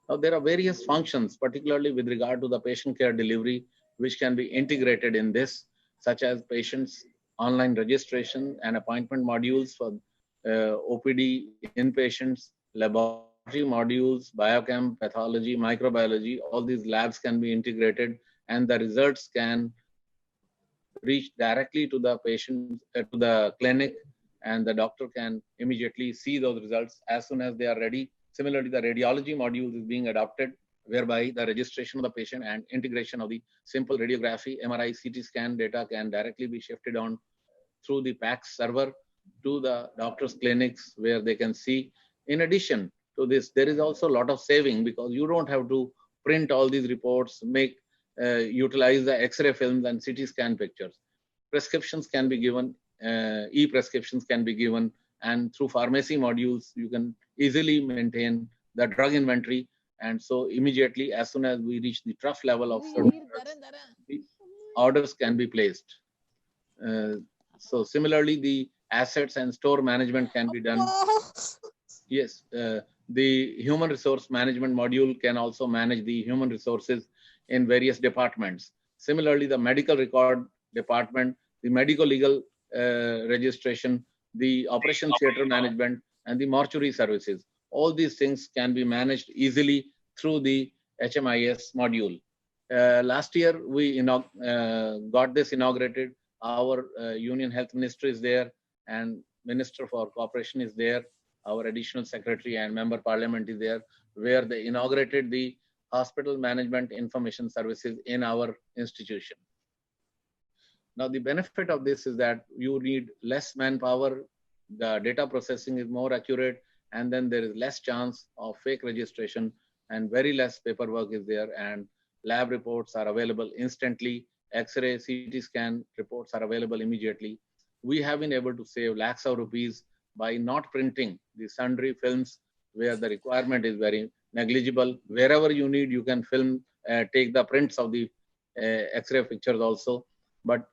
Now, there are various functions, particularly with regard to the patient care delivery, which can be integrated in this, such as patients' online registration and appointment modules for OPD inpatients, laboratory modules, biochem, pathology, microbiology. All these labs can be integrated, and the results can reach directly to the patient, to the clinic, and the doctor can immediately see those results as soon as they are ready. Similarly, the radiology module is being adopted, whereby the registration of the patient and integration of the simple radiography, MRI, CT scan data can directly be shifted on through the PACS server to the doctor's clinics, where they can see. In addition to this, there is also a lot of saving, because you don't have to print all these reports, utilize the X-ray films and CT scan pictures. Prescriptions can be given, e-prescriptions can be given, and through pharmacy modules, you can easily maintain the drug inventory. And so immediately, as soon as we reach the trough level of certain drugs, the orders can be placed. So similarly, the assets and store management can be done. Yes, the human resource management module can also manage the human resources in various departments. Similarly, the medical record department, the medical legal registration, the operation theater management, and the mortuary services. All these things can be managed easily through the HMIS module. Last year, we got this inaugurated. Our Union Health Minister is there, and Minister for Cooperation is there. Our Additional Secretary and Member Parliament is there, where they inaugurated the Hospital Management Information Services in our institution. Now, the benefit of this is that you need less manpower, the data processing is more accurate, and then there is less chance of fake registration, and very less paperwork is there, and lab reports are available instantly. X-ray, CT scan reports are available immediately. We have been able to save lakhs of rupees by not printing the sundry films where the requirement is very negligible. Wherever you need, you can take the prints of the X-ray pictures also. But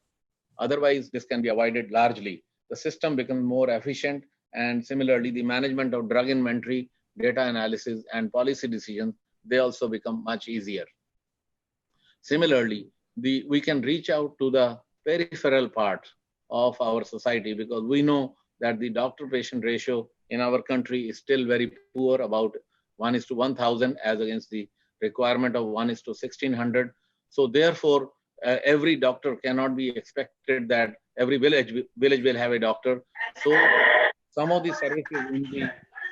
otherwise, this can be avoided largely. The system becomes more efficient, and similarly, the management of drug inventory, data analysis, and policy decisions, they also become much easier. Similarly, we can reach out to the peripheral part of our society, because we know that the doctor-patient ratio in our country is still very poor, about 1:1,000, as against the requirement of 1:1,600. So therefore, every doctor cannot be expected that every village will have a doctor. So some of the services in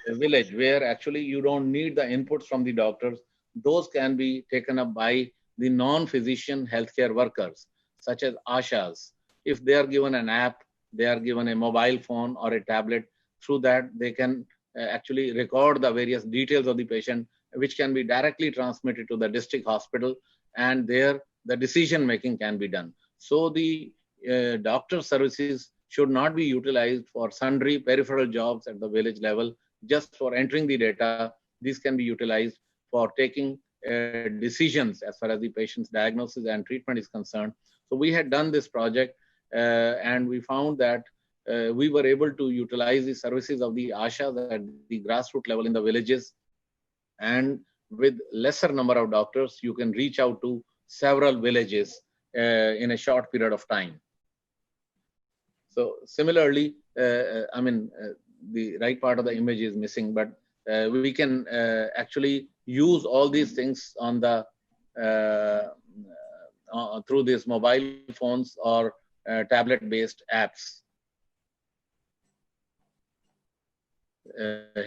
the village where actually you don't need the inputs from the doctors, those can be taken up by the non-physician healthcare workers, such as ASHAs. If they are given an app, they are given a mobile phone or a tablet, through that they can actually record the various details of the patient, which can be directly transmitted to the district hospital, and there the decision making can be done. So the doctor services should not be utilized for sundry peripheral jobs at the village level, just for entering the data. These can be utilized for taking decisions as far as the patient's diagnosis and treatment is concerned. So we had done this project, and we found that we were able to utilize the services of the ASHA at the grassroots level in the villages, and with lesser number of doctors, you can reach out to several villages in a short period of time. So similarly, the right part of the image is missing, but we can actually use all these things on the through these mobile phones or tablet-based apps.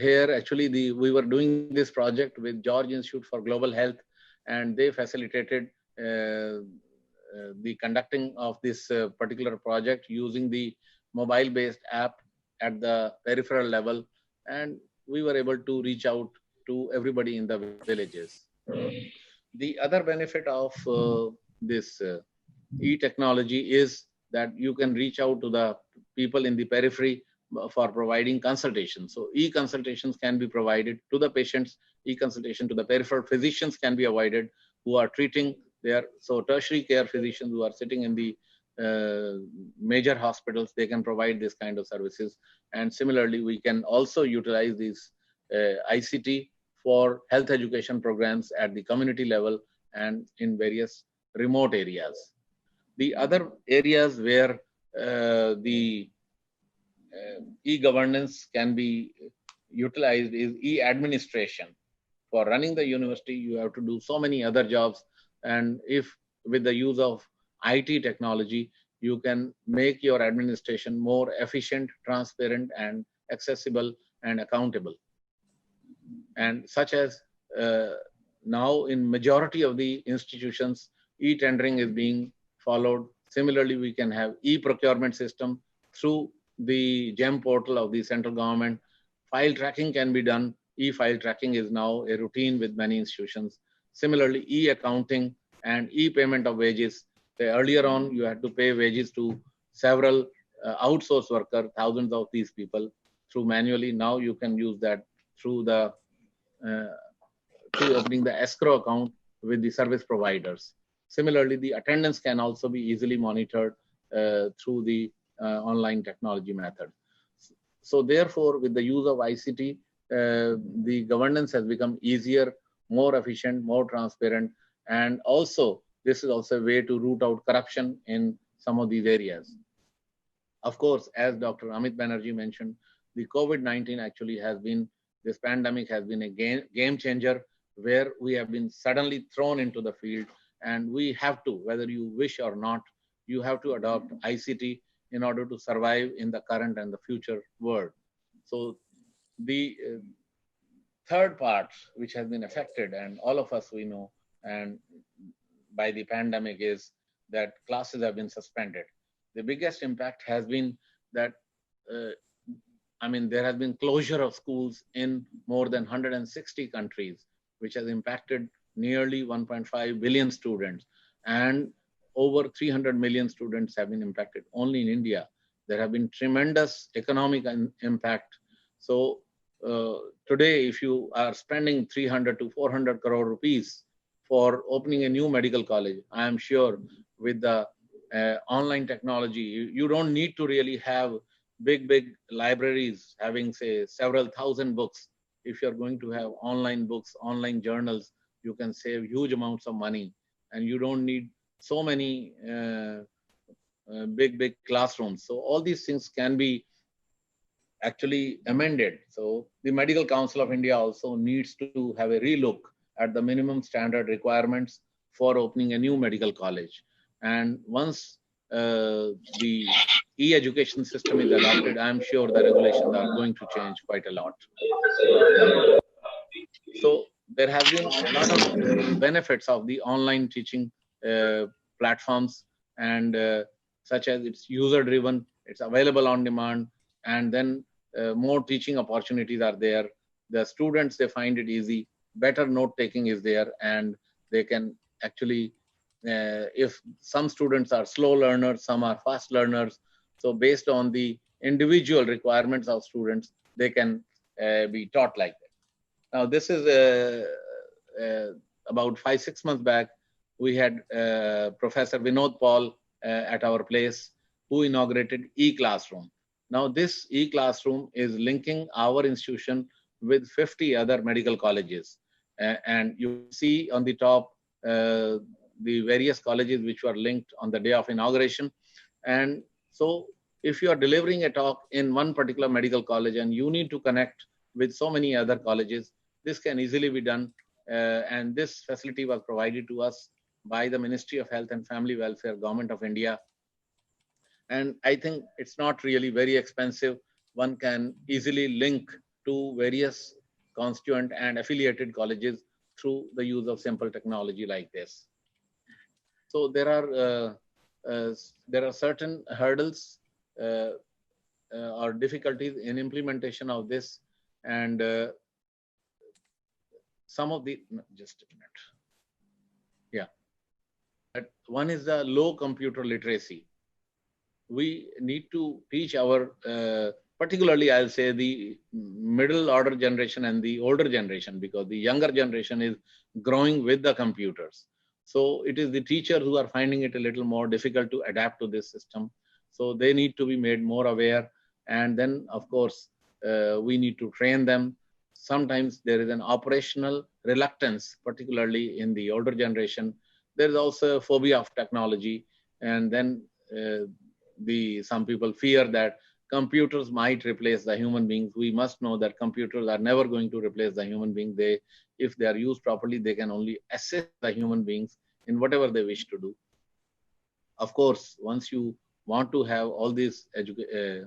Here, actually, we were doing this project with George Institute for Global Health, and they facilitated the conducting of this particular project using the mobile-based app at the peripheral level, and we were able to reach out to everybody in the villages. The other benefit of this e-technology is that you can reach out to the people in the periphery for providing consultations. So e-consultations can be provided to the patients, e-consultation to the peripheral physicians can be avoided who are treating there. So tertiary care physicians who are sitting in the major hospitals, they can provide this kind of services. And similarly, we can also utilize these ICT for health education programs at the community level and in various remote areas. The other areas where the e-governance can be utilized is e-administration. For running the university, you have to do so many other jobs. And if with the use of IT technology, you can make your administration more efficient, transparent, and accessible and accountable. And such as now in majority of the institutions, e-tendering is being followed. Similarly, we can have e-procurement system through the GEM portal of the central government. File tracking can be done. E-file tracking is now a routine with many institutions. Similarly, e-accounting and e-payment of wages. Earlier on, you had to pay wages to several outsourced workers, thousands of these people through manually. Now you can use that through the through opening the escrow account with the service providers. Similarly, the attendance can also be easily monitored through the online technology method. So therefore, with the use of ICT, the governance has become easier, more efficient, more transparent, and also this is also a way to root out corruption in some of these areas. Of course, as Dr. Amit Banerjee mentioned, the COVID-19 actually has been, this pandemic has been a game changer where we have been suddenly thrown into the field, And we have to, whether you wish or not, you have to adopt ICT in order to survive in the current and the future world. So the third part, which has been affected, and all of us we know, and by the pandemic, is that classes have been suspended. The biggest impact has been that, there has been closure of schools in more than 160 countries, which has impacted nearly 1.5 billion students, and over 300 million students have been impacted. Only in India, there have been tremendous economic impact. So today, if you are spending 300 to 400 crore rupees for opening a new medical college, I am sure with the online technology, you don't need to really have big libraries having, say, several thousand books. If you're going to have online books, online journals, you can save huge amounts of money, and you don't need so many big classrooms. So all these things can be actually amended. So the Medical Council of India also needs to have a relook at the minimum standard requirements for opening a new medical college. And once the e-education system is adopted, I'm sure the regulations are going to change quite a lot. So there have been a lot of benefits of the online teaching platforms, and such as it's user-driven, it's available on demand, and then more teaching opportunities are there. The students, they find it easy, better note-taking is there, and they can actually, if some students are slow learners, some are fast learners, so based on the individual requirements of students, they can be taught like that. Now, this is about 5-6 months back, we had Professor Vinod Paul at our place, who inaugurated e-classroom. Now, this e-classroom is linking our institution with 50 other medical colleges. And you see on the top the various colleges which were linked on the day of inauguration. And so if you are delivering a talk in one particular medical college and you need to connect with so many other colleges, this can easily be done. And this facility was provided to us by the Ministry of Health and Family Welfare, Government of India. And I think it's not really very expensive. One can easily link to various constituent and affiliated colleges through the use of simple technology like this. So there are certain hurdles or difficulties in implementation of this, and some of the, just a minute. Yeah. One is the low computer literacy. We need to teach our, particularly I'll say the middle order generation and the older generation, because the younger generation is growing with the computers. So it is the teachers who are finding it a little more difficult to adapt to this system. So they need to be made more aware. And then, of course, we need to train them. Sometimes there is an operational reluctance, particularly in the older generation. There is also a phobia of technology. And then some people fear that computers might replace the human beings. We must know that computers are never going to replace the human being. If they are used properly, they can only assist the human beings in whatever they wish to do. Of course, once you want to have all these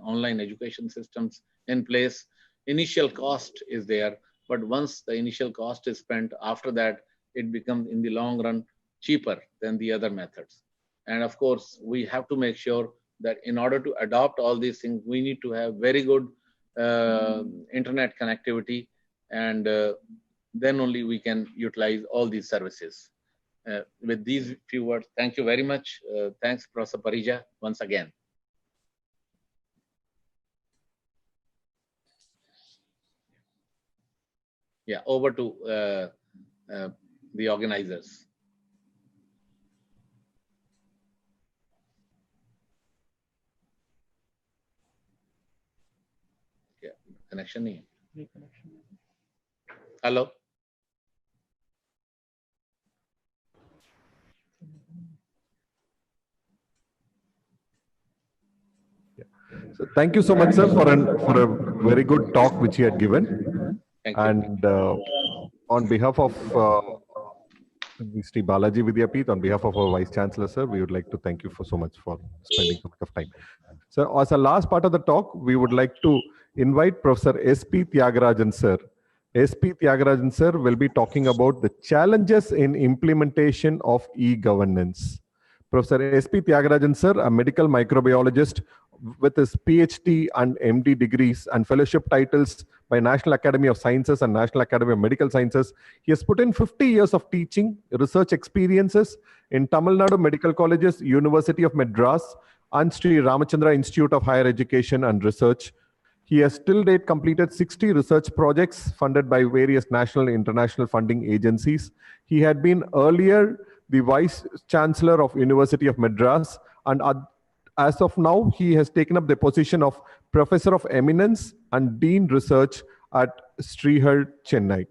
online education systems in place, initial cost is there. But once the initial cost is spent, after that, it becomes in the long run cheaper than the other methods. And of course, we have to make sure that in order to adopt all these things, we need to have very good internet connectivity, and then only we can utilize all these services. With these few words, thank you very much. Thanks, Professor Parija, once again. Yeah, over to the organizers. Yeah, connection. Hello. So thank you so much, sir, for a very good talk which you had given. Thank you. And on behalf of Sri Balaji Vidyapeeth, on behalf of our Vice Chancellor, sir, we would like to thank you for so much for spending so much of time. So, as a last part of the talk, we would like to invite Professor S.P. Tyagarajan, sir. S.P. Tyagarajan, sir, will be talking about the challenges in implementation of e-governance. Professor S.P. Tyagarajan, sir, a medical microbiologist with his PhD and MD degrees and fellowship titles by National Academy of Sciences and National Academy of Medical Sciences. He has put in 50 years of teaching, research experiences in Tamil Nadu Medical Colleges, University of Madras, and Sri Ramachandra Institute of Higher Education and Research. He has till date completed 60 research projects funded by various national and international funding agencies. He had been earlier the Vice Chancellor of University of Madras, and as of now, he has taken up the position of Professor of Eminence and Dean Research at Srihar, Chennai.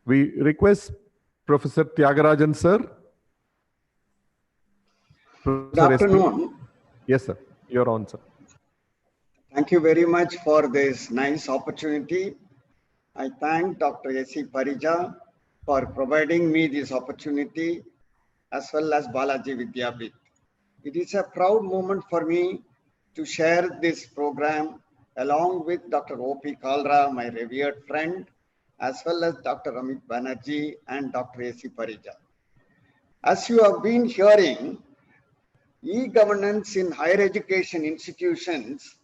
We request Professor Tyagarajan, sir. Good afternoon. Yes, sir. You're on, sir. Thank you very much for this nice opportunity. I thank Dr. A.C. Parija for providing me this opportunity, as well as Balaji Vidyapeeth. It is a proud moment for me to share this program along with Dr. O.P. Kalra, my revered friend, as well as Dr. Amit Banerjee and Dr. A.C. Parija. As you have been hearing, e-governance in higher education institutions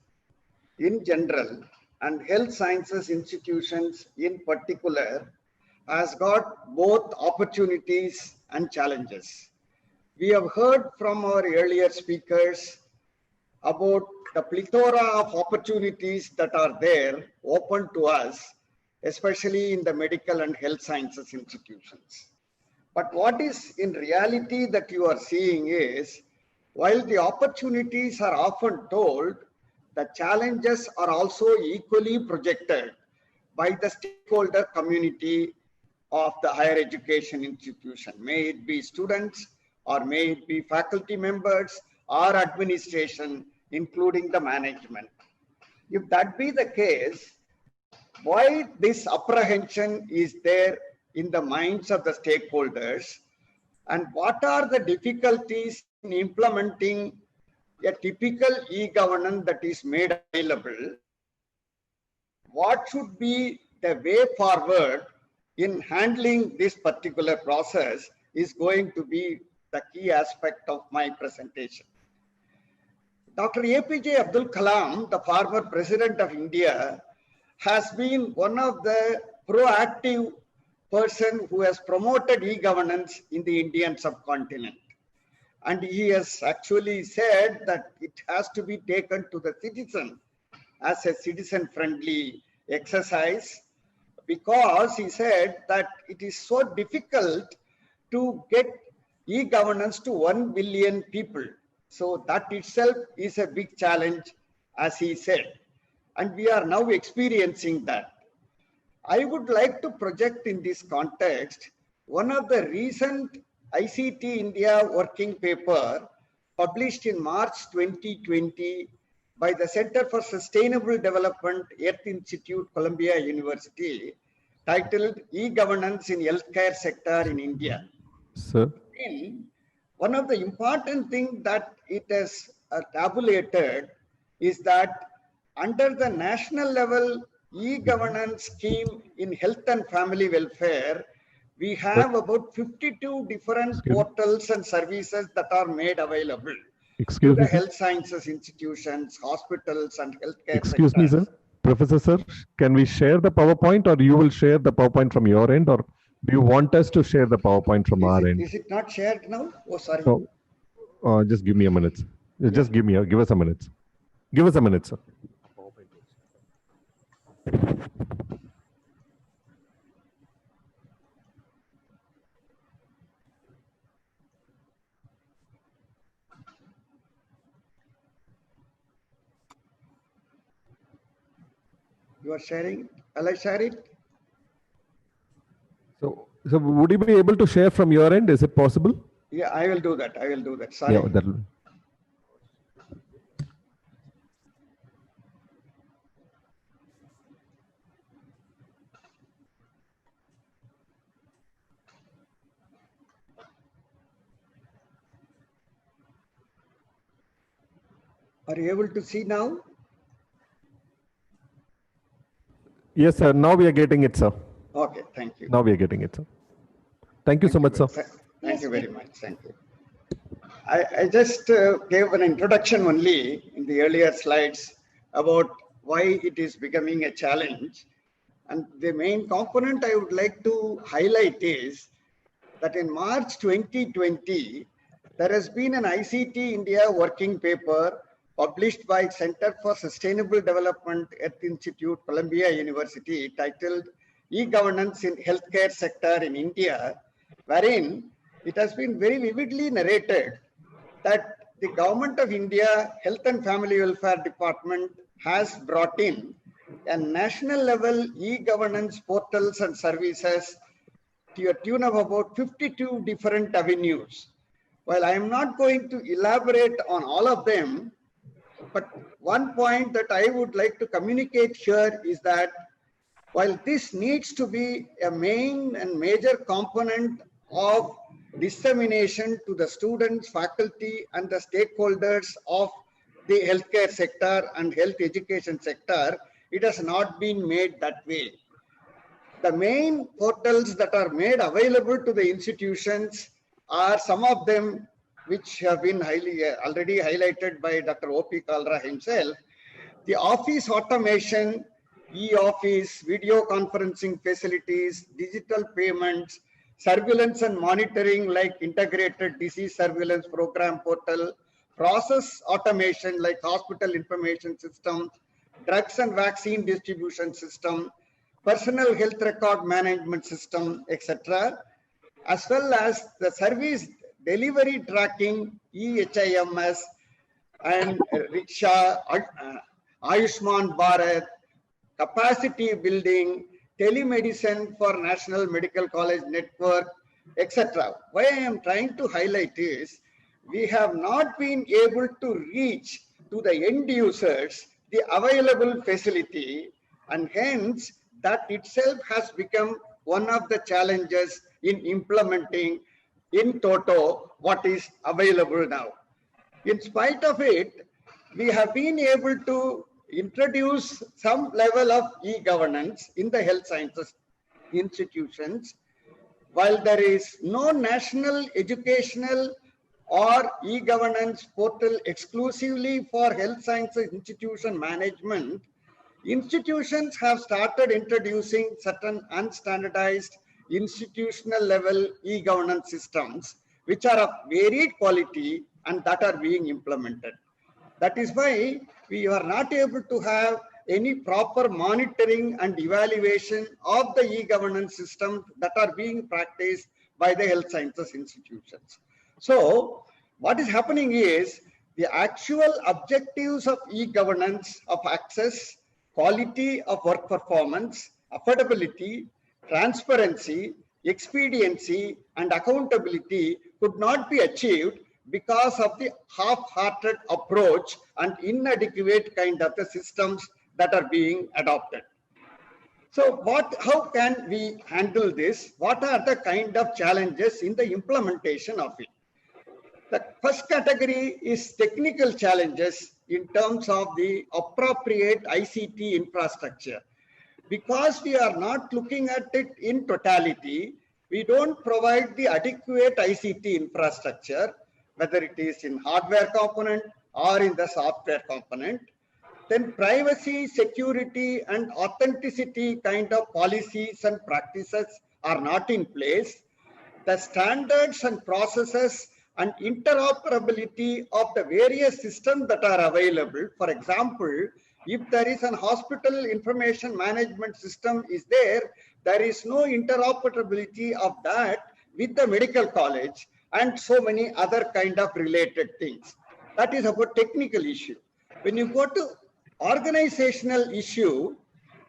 in general and health sciences institutions in particular has got both opportunities and challenges. We have heard from our earlier speakers about the plethora of opportunities that are there open to us, especially in the medical and health sciences institutions. But what is in reality that you are seeing is, while the opportunities are often told, the challenges are also equally projected by the stakeholder community of the higher education institution, may it be students or may it be faculty members or administration, including the management. If that be the case, why this apprehension is there in the minds of the stakeholders, and what are the difficulties in implementing a typical e-governance that is made available? What should be the way forward in handling this particular process is going to be the key aspect of my presentation. Dr. APJ Abdul Kalam, the former President of India, has been one of the proactive person who has promoted e-governance in the Indian subcontinent. And he has actually said that it has to be taken to the citizen as a citizen-friendly exercise, because he said that it is so difficult to get e-governance to 1 billion people. So that itself is a big challenge, as he said. And we are now experiencing that. I would like to project in this context one of the recent ICT India working paper published in March 2020 by the Center for Sustainable Development, Earth Institute, Columbia University, titled E-Governance in Healthcare Sector in India. Sir. One of the important things that it has tabulated is that under the national level e-governance scheme in health and family welfare, we have about 52 different portals and services that are made available to the health sciences institutions, hospitals, and healthcare Excuse me, sir. Professor, sir, can we share the PowerPoint, or you will share the PowerPoint from your end, or do you want us to share the PowerPoint from our end? Is it not shared now? Oh, sorry. No. Just give me a minute. Just give us a minute. Give us a minute, sir. You are sharing? Will I share it? So would you be able to share from your end? Is it possible? Yeah, I will do that. I will do that. Sorry. Yeah, that'll. Are you able to see now? Yes, sir. Now we are getting it, sir. Okay, thank you. Now we are getting it, sir. Thank you so much, sir. Thank you very much. Thank you. I just gave an introduction only in the earlier slides about why it is becoming a challenge. And the main component I would like to highlight is that in March 2020, there has been an ICT India working paper published by Center for Sustainable Development at Institute, Columbia University, titled E-Governance in Healthcare Sector in India, wherein it has been very vividly narrated that the Government of India Health and Family Welfare Department has brought in a national level e-governance portals and services to a tune of about 52 different avenues. While I am not going to elaborate on all of them, but one point that I would like to communicate here is that while this needs to be a main and major component of dissemination to the students, faculty, and the stakeholders of the healthcare sector and health education sector, it has not been made that way. The main portals that are made available to the institutions are some of them which have been already highlighted by Dr. O.P. Kalra himself. The office automation, e-office, video conferencing facilities, digital payments, surveillance and monitoring like integrated disease surveillance program portal, process automation like hospital information system, drugs and vaccine distribution system, personal health record management system, etc., as well as the service delivery tracking, EHIMS, and Riksha, Ayushman Bharat, capacity building, telemedicine for National Medical College Network, etc. Why I am trying to highlight is we have not been able to reach to the end users the available facility, and hence that itself has become one of the challenges in implementing in toto what is available now. In spite of it, we have been able to introduce some level of e-governance in the health sciences institutions. While there is no national educational or e-governance portal exclusively for health sciences institution management, institutions have started introducing certain unstandardized institutional level e-governance systems, which are of varied quality and that are being implemented. That is why we are not able to have any proper monitoring and evaluation of the e-governance systems that are being practiced by the health sciences institutions. So what is happening is the actual objectives of e-governance of access, quality of work performance, affordability, transparency, expediency, and accountability could not be achieved because of the half-hearted approach and inadequate kind of the systems that are being adopted. So how can we handle this? What are the kind of challenges in the implementation of it? The first category is technical challenges in terms of the appropriate ICT infrastructure. Because we are not looking at it in totality, we don't provide the adequate ICT infrastructure, whether it is in hardware component or in the software component. Then privacy, security, and authenticity kind of policies and practices are not in place. The standards and processes and interoperability of the various systems that are available. For example, if there is an hospital information management system is there, there is no interoperability of that with the medical college and so many other kind of related things. That is about technical issue. When you go to organizational issue,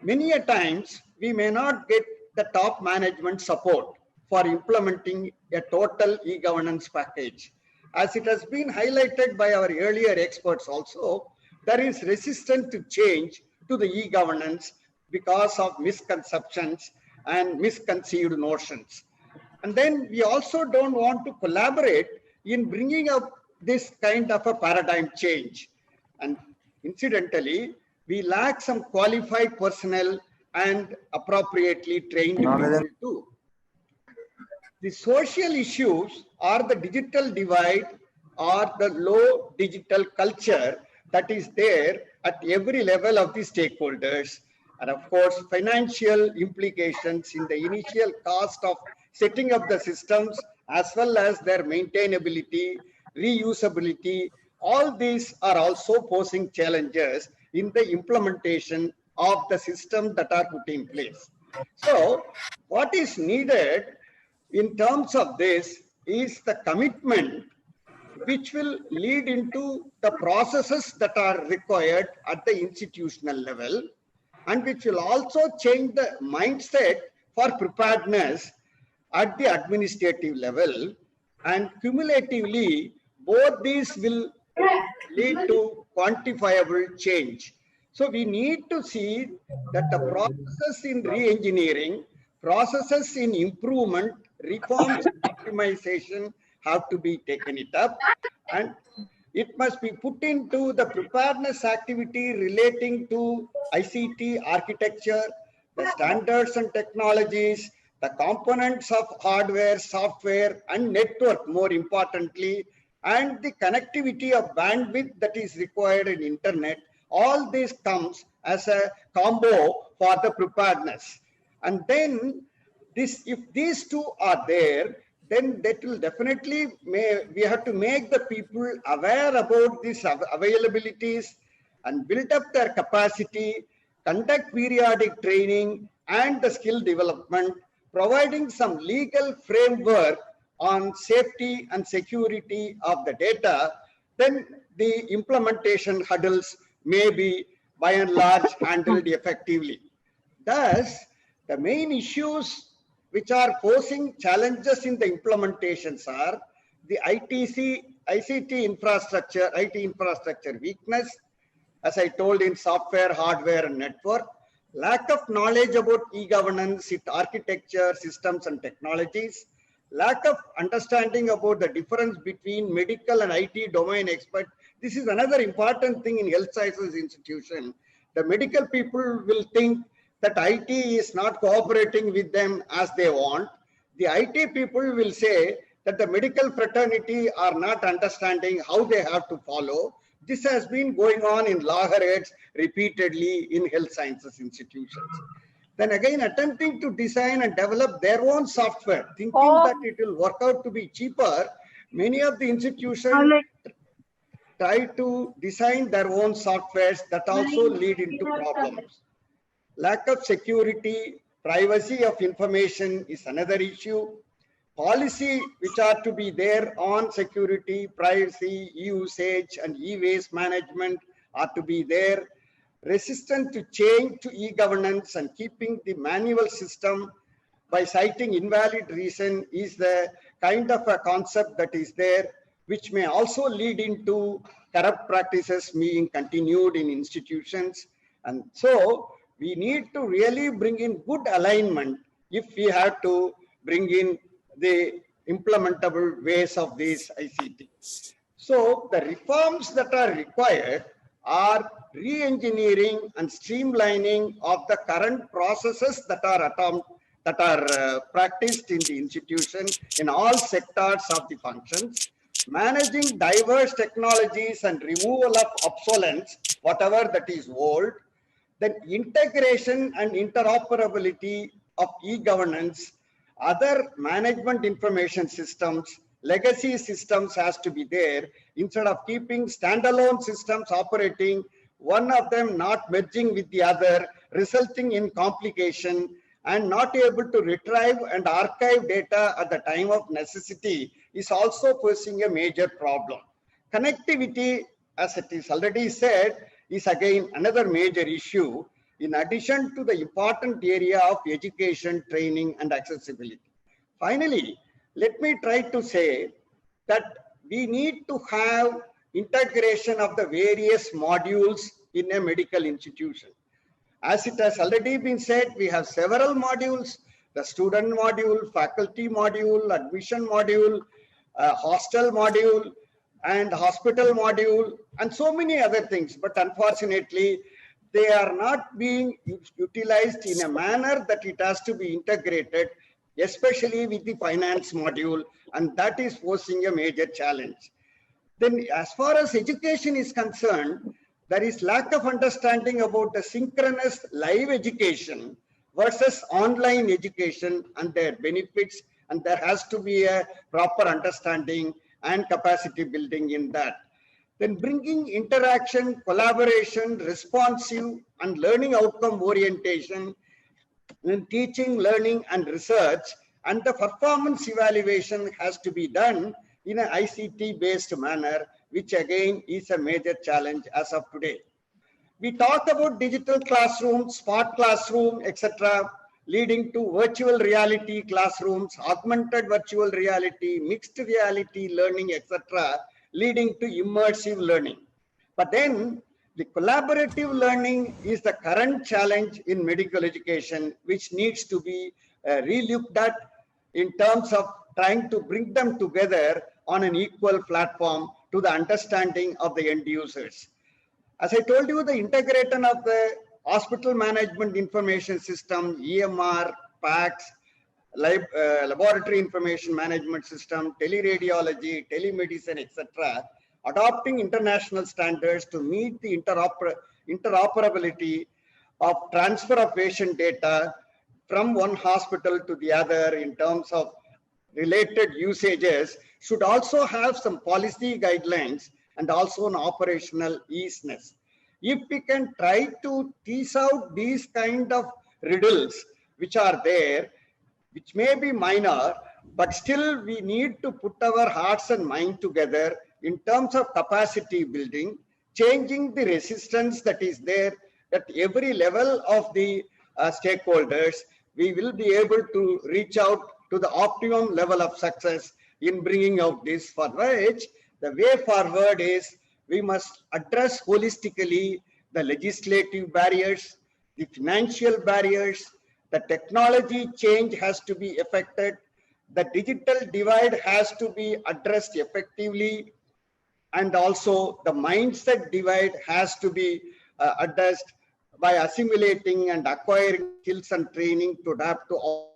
many a times we may not get the top management support for implementing a total e-governance package. As it has been highlighted by our earlier experts also, there is resistance to change to the e-governance because of misconceptions and misconceived notions. And then we also don't want to collaborate in bringing up this kind of a paradigm change. And incidentally, we lack some qualified personnel and appropriately trained people too. The social issues are the digital divide or the low digital culture that is there at every level of the stakeholders. And of course, financial implications in the initial cost of setting up the systems, as well as their maintainability, reusability. All these are also posing challenges in the implementation of the system that are put in place. So what is needed in terms of this is the commitment which will lead into the processes that are required at the institutional level, and which will also change the mindset for preparedness at the administrative level. And cumulatively, both these will lead to quantifiable change. So we need to see that the processes in re-engineering, processes in improvement, reforms, optimization have to be taken it up, and it must be put into the preparedness activity relating to ICT architecture, the standards and technologies, the components of hardware, software, and network, more importantly, and the connectivity of bandwidth that is required in internet. All this comes as a combo for the preparedness. And then this, if these two are there, then that will definitely, we have to make the people aware about these availabilities and build up their capacity, conduct periodic training and the skill development, providing some legal framework on safety and security of the data. Then the implementation hurdles may be by and large handled effectively. Thus, the main issues which are posing challenges in the implementations are the ICT infrastructure weakness, as I told, in software, hardware, and network, lack of knowledge about e-governance, its architecture, systems, and technologies, lack of understanding about the difference between medical and IT domain expert. This is another important thing in health sciences institution. The medical people will think that IT is not cooperating with them as they want. The IT people will say that the medical fraternity are not understanding how they have to follow. This has been going on in loggerheads repeatedly in health sciences institutions. Then again, attempting to design and develop their own software, thinking that it will work out to be cheaper, many of the institutions try to design their own softwares that also lead into problems. Lack of security, privacy of information is another issue. Policy which are to be there on security, privacy, e-usage, and e-waste management are to be there. Resistant to change to e-governance and keeping the manual system by citing invalid reason is the kind of a concept that is there, which may also lead into corrupt practices being continued in institutions. And so we need to really bring in good alignment if we have to bring in the implementable ways of these ICT. So the reforms that are required are re-engineering and streamlining of the current processes that are practiced in the institution in all sectors of the functions, managing diverse technologies and removal of obsolescence, whatever that is old, then integration and interoperability of e-governance, other management information systems, legacy systems has to be there instead of keeping standalone systems operating, one of them not merging with the other, resulting in complication and not able to retrieve and archive data at the time of necessity is also posing a major problem. Connectivity, as it is already said, is again another major issue in addition to the important area of education, training, and accessibility. Finally, let me try to say that we need to have integration of the various modules in a medical institution. As it has already been said, we have several modules: the student module, faculty module, admission module, hostel module, and hospital module and so many other things. But unfortunately, they are not being utilized in a manner that it has to be integrated, especially with the finance module, and that is posing a major challenge. Then as far as education is concerned, there is lack of understanding about the synchronous live education versus online education and their benefits, and there has to be a proper understanding and capacity building in that. Then bringing interaction, collaboration, responsive and learning outcome orientation in teaching, learning and research, and the performance evaluation has to be done in an ICT based manner, which again is a major challenge as of today. We talk about digital classroom, smart classroom, etc., leading to virtual reality classrooms, augmented virtual reality, mixed reality learning, etc., leading to immersive learning. But then the collaborative learning is the current challenge in medical education, which needs to be relooked at in terms of trying to bring them together on an equal platform to the understanding of the end users. As I told you, the integration of the hospital management information system, EMR, PACS, laboratory information management system, teleradiology, telemedicine, etc., adopting international standards to meet the interoperability of transfer of patient data from one hospital to the other in terms of related usages should also have some policy guidelines and also an operational easiness. If we can try to tease out these kind of riddles which are there, which may be minor, but still we need to put our hearts and mind together in terms of capacity building, changing the resistance that is there at every level of the stakeholders, we will be able to reach out to the optimum level of success in bringing out this, for which the way forward is we must address holistically the legislative barriers, the financial barriers, the technology change has to be effected, the digital divide has to be addressed effectively, and also the mindset divide has to be addressed by assimilating and acquiring skills and training to adapt to all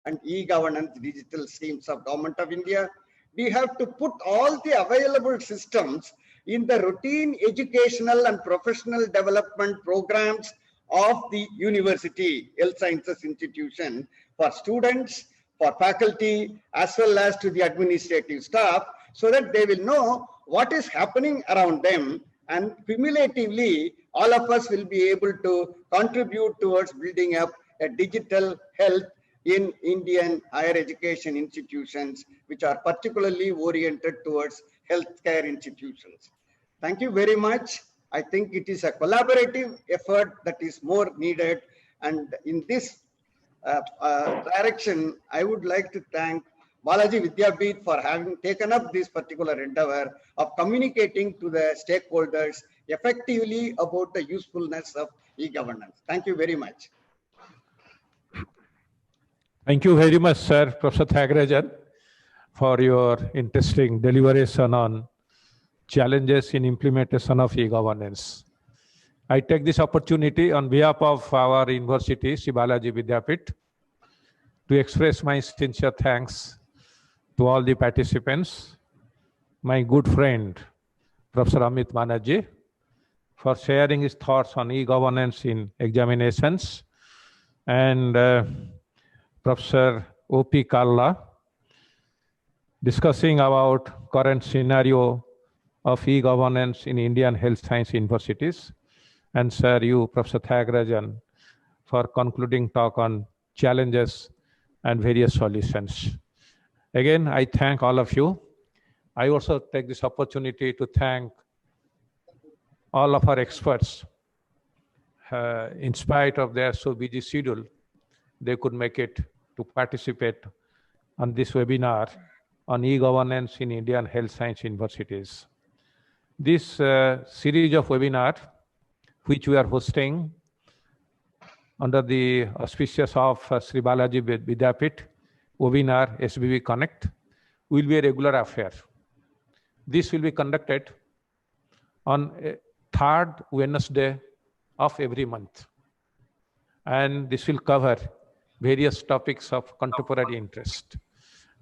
and e-governance digital schemes of Government of India. We have to put all the available systems in the routine educational and professional development programs of the university, health sciences institution, for students, for faculty, as well as to the administrative staff, so that they will know what is happening around them, and cumulatively all of us will be able to contribute towards building up a digital health in Indian higher education institutions, which are particularly oriented towards healthcare institutions. Thank you very much. I think it is a collaborative effort that is more needed. And in this direction, I would like to thank Balaji Vidyapeeth for having taken up this particular endeavor of communicating to the stakeholders effectively about the usefulness of e-governance. Thank you very much. Thank you very much, sir, Professor Thiagarajan, for your interesting deliberation on challenges in implementation of e-governance. I take this opportunity on behalf of our university, Sri Balaji Vidyapeeth, to express my sincere thanks to all the participants, my good friend, Professor Amit Banerjee, for sharing his thoughts on e-governance in examinations, and Professor O.P. Kalla, discussing about current scenario of e-governance in Indian health science universities, and sir, you, Professor Thiagarajan, for concluding talk on challenges and various solutions. Again, I thank all of you. I also take this opportunity to thank all of our experts. In spite of their so busy schedule, they could make it to participate on this webinar on e-governance in Indian health science universities. This series of webinars, which we are hosting under the auspices of Sri Balaji Vidyapeeth webinar SBV Connect, will be a regular affair. This will be conducted on a third Wednesday of every month. And this will cover various topics of contemporary interest.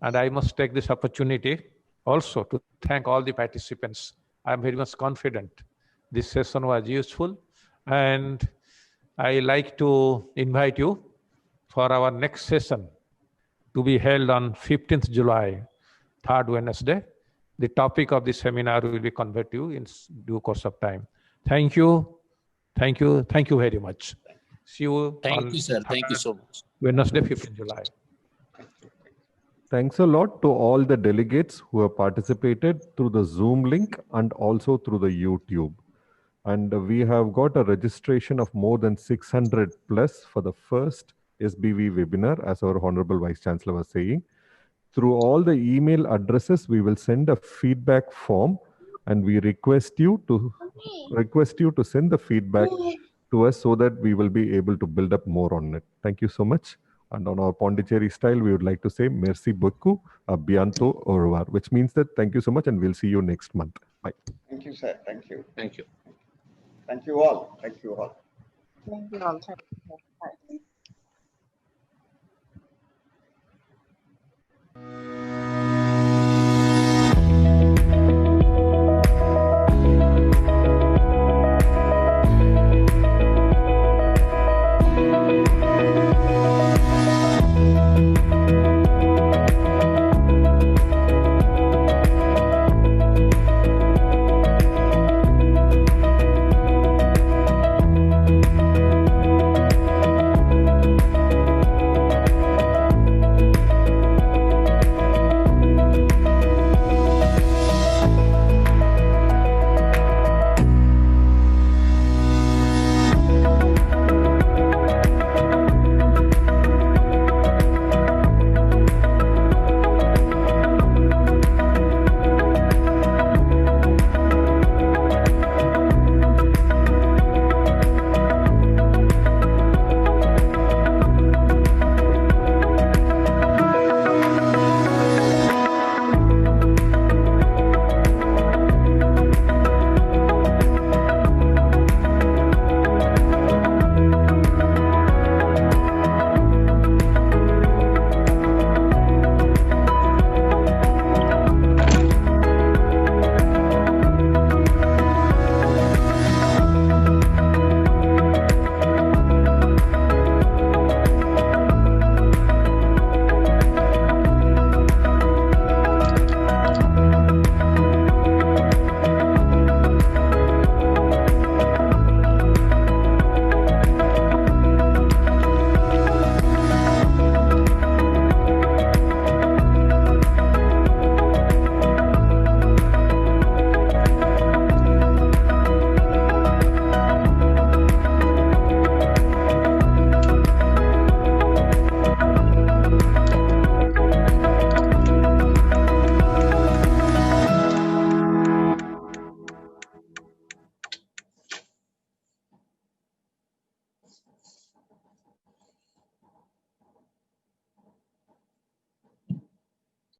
And I must take this opportunity also to thank all the participants. I am very much confident this session was useful, and I like to invite you for our next session to be held on 15th July, third Wednesday. The topic of this seminar will be conveyed to you in due course of time. Thank you. Thank you. Thank you very much. See you. Thank you, sir. Thank you so much. Wednesday, 15th July. Thanks a lot to all the delegates who have participated through the Zoom link and also through the YouTube. And we have got a registration of more than 600 plus for the first SBV webinar, as our Honorable Vice Chancellor was saying. Through all the email addresses, we will send a feedback form, and we request you to send the feedback to us so that we will be able to build up more on it. Thank you so much. And on our Pondicherry style, we would like to say merci beaucoup, a bientôt, au revoir, which means that thank you so much, and we'll see you next month. Bye. Thank you, sir. Thank you. Thank you. Thank you all. Thank you all. Thank you all.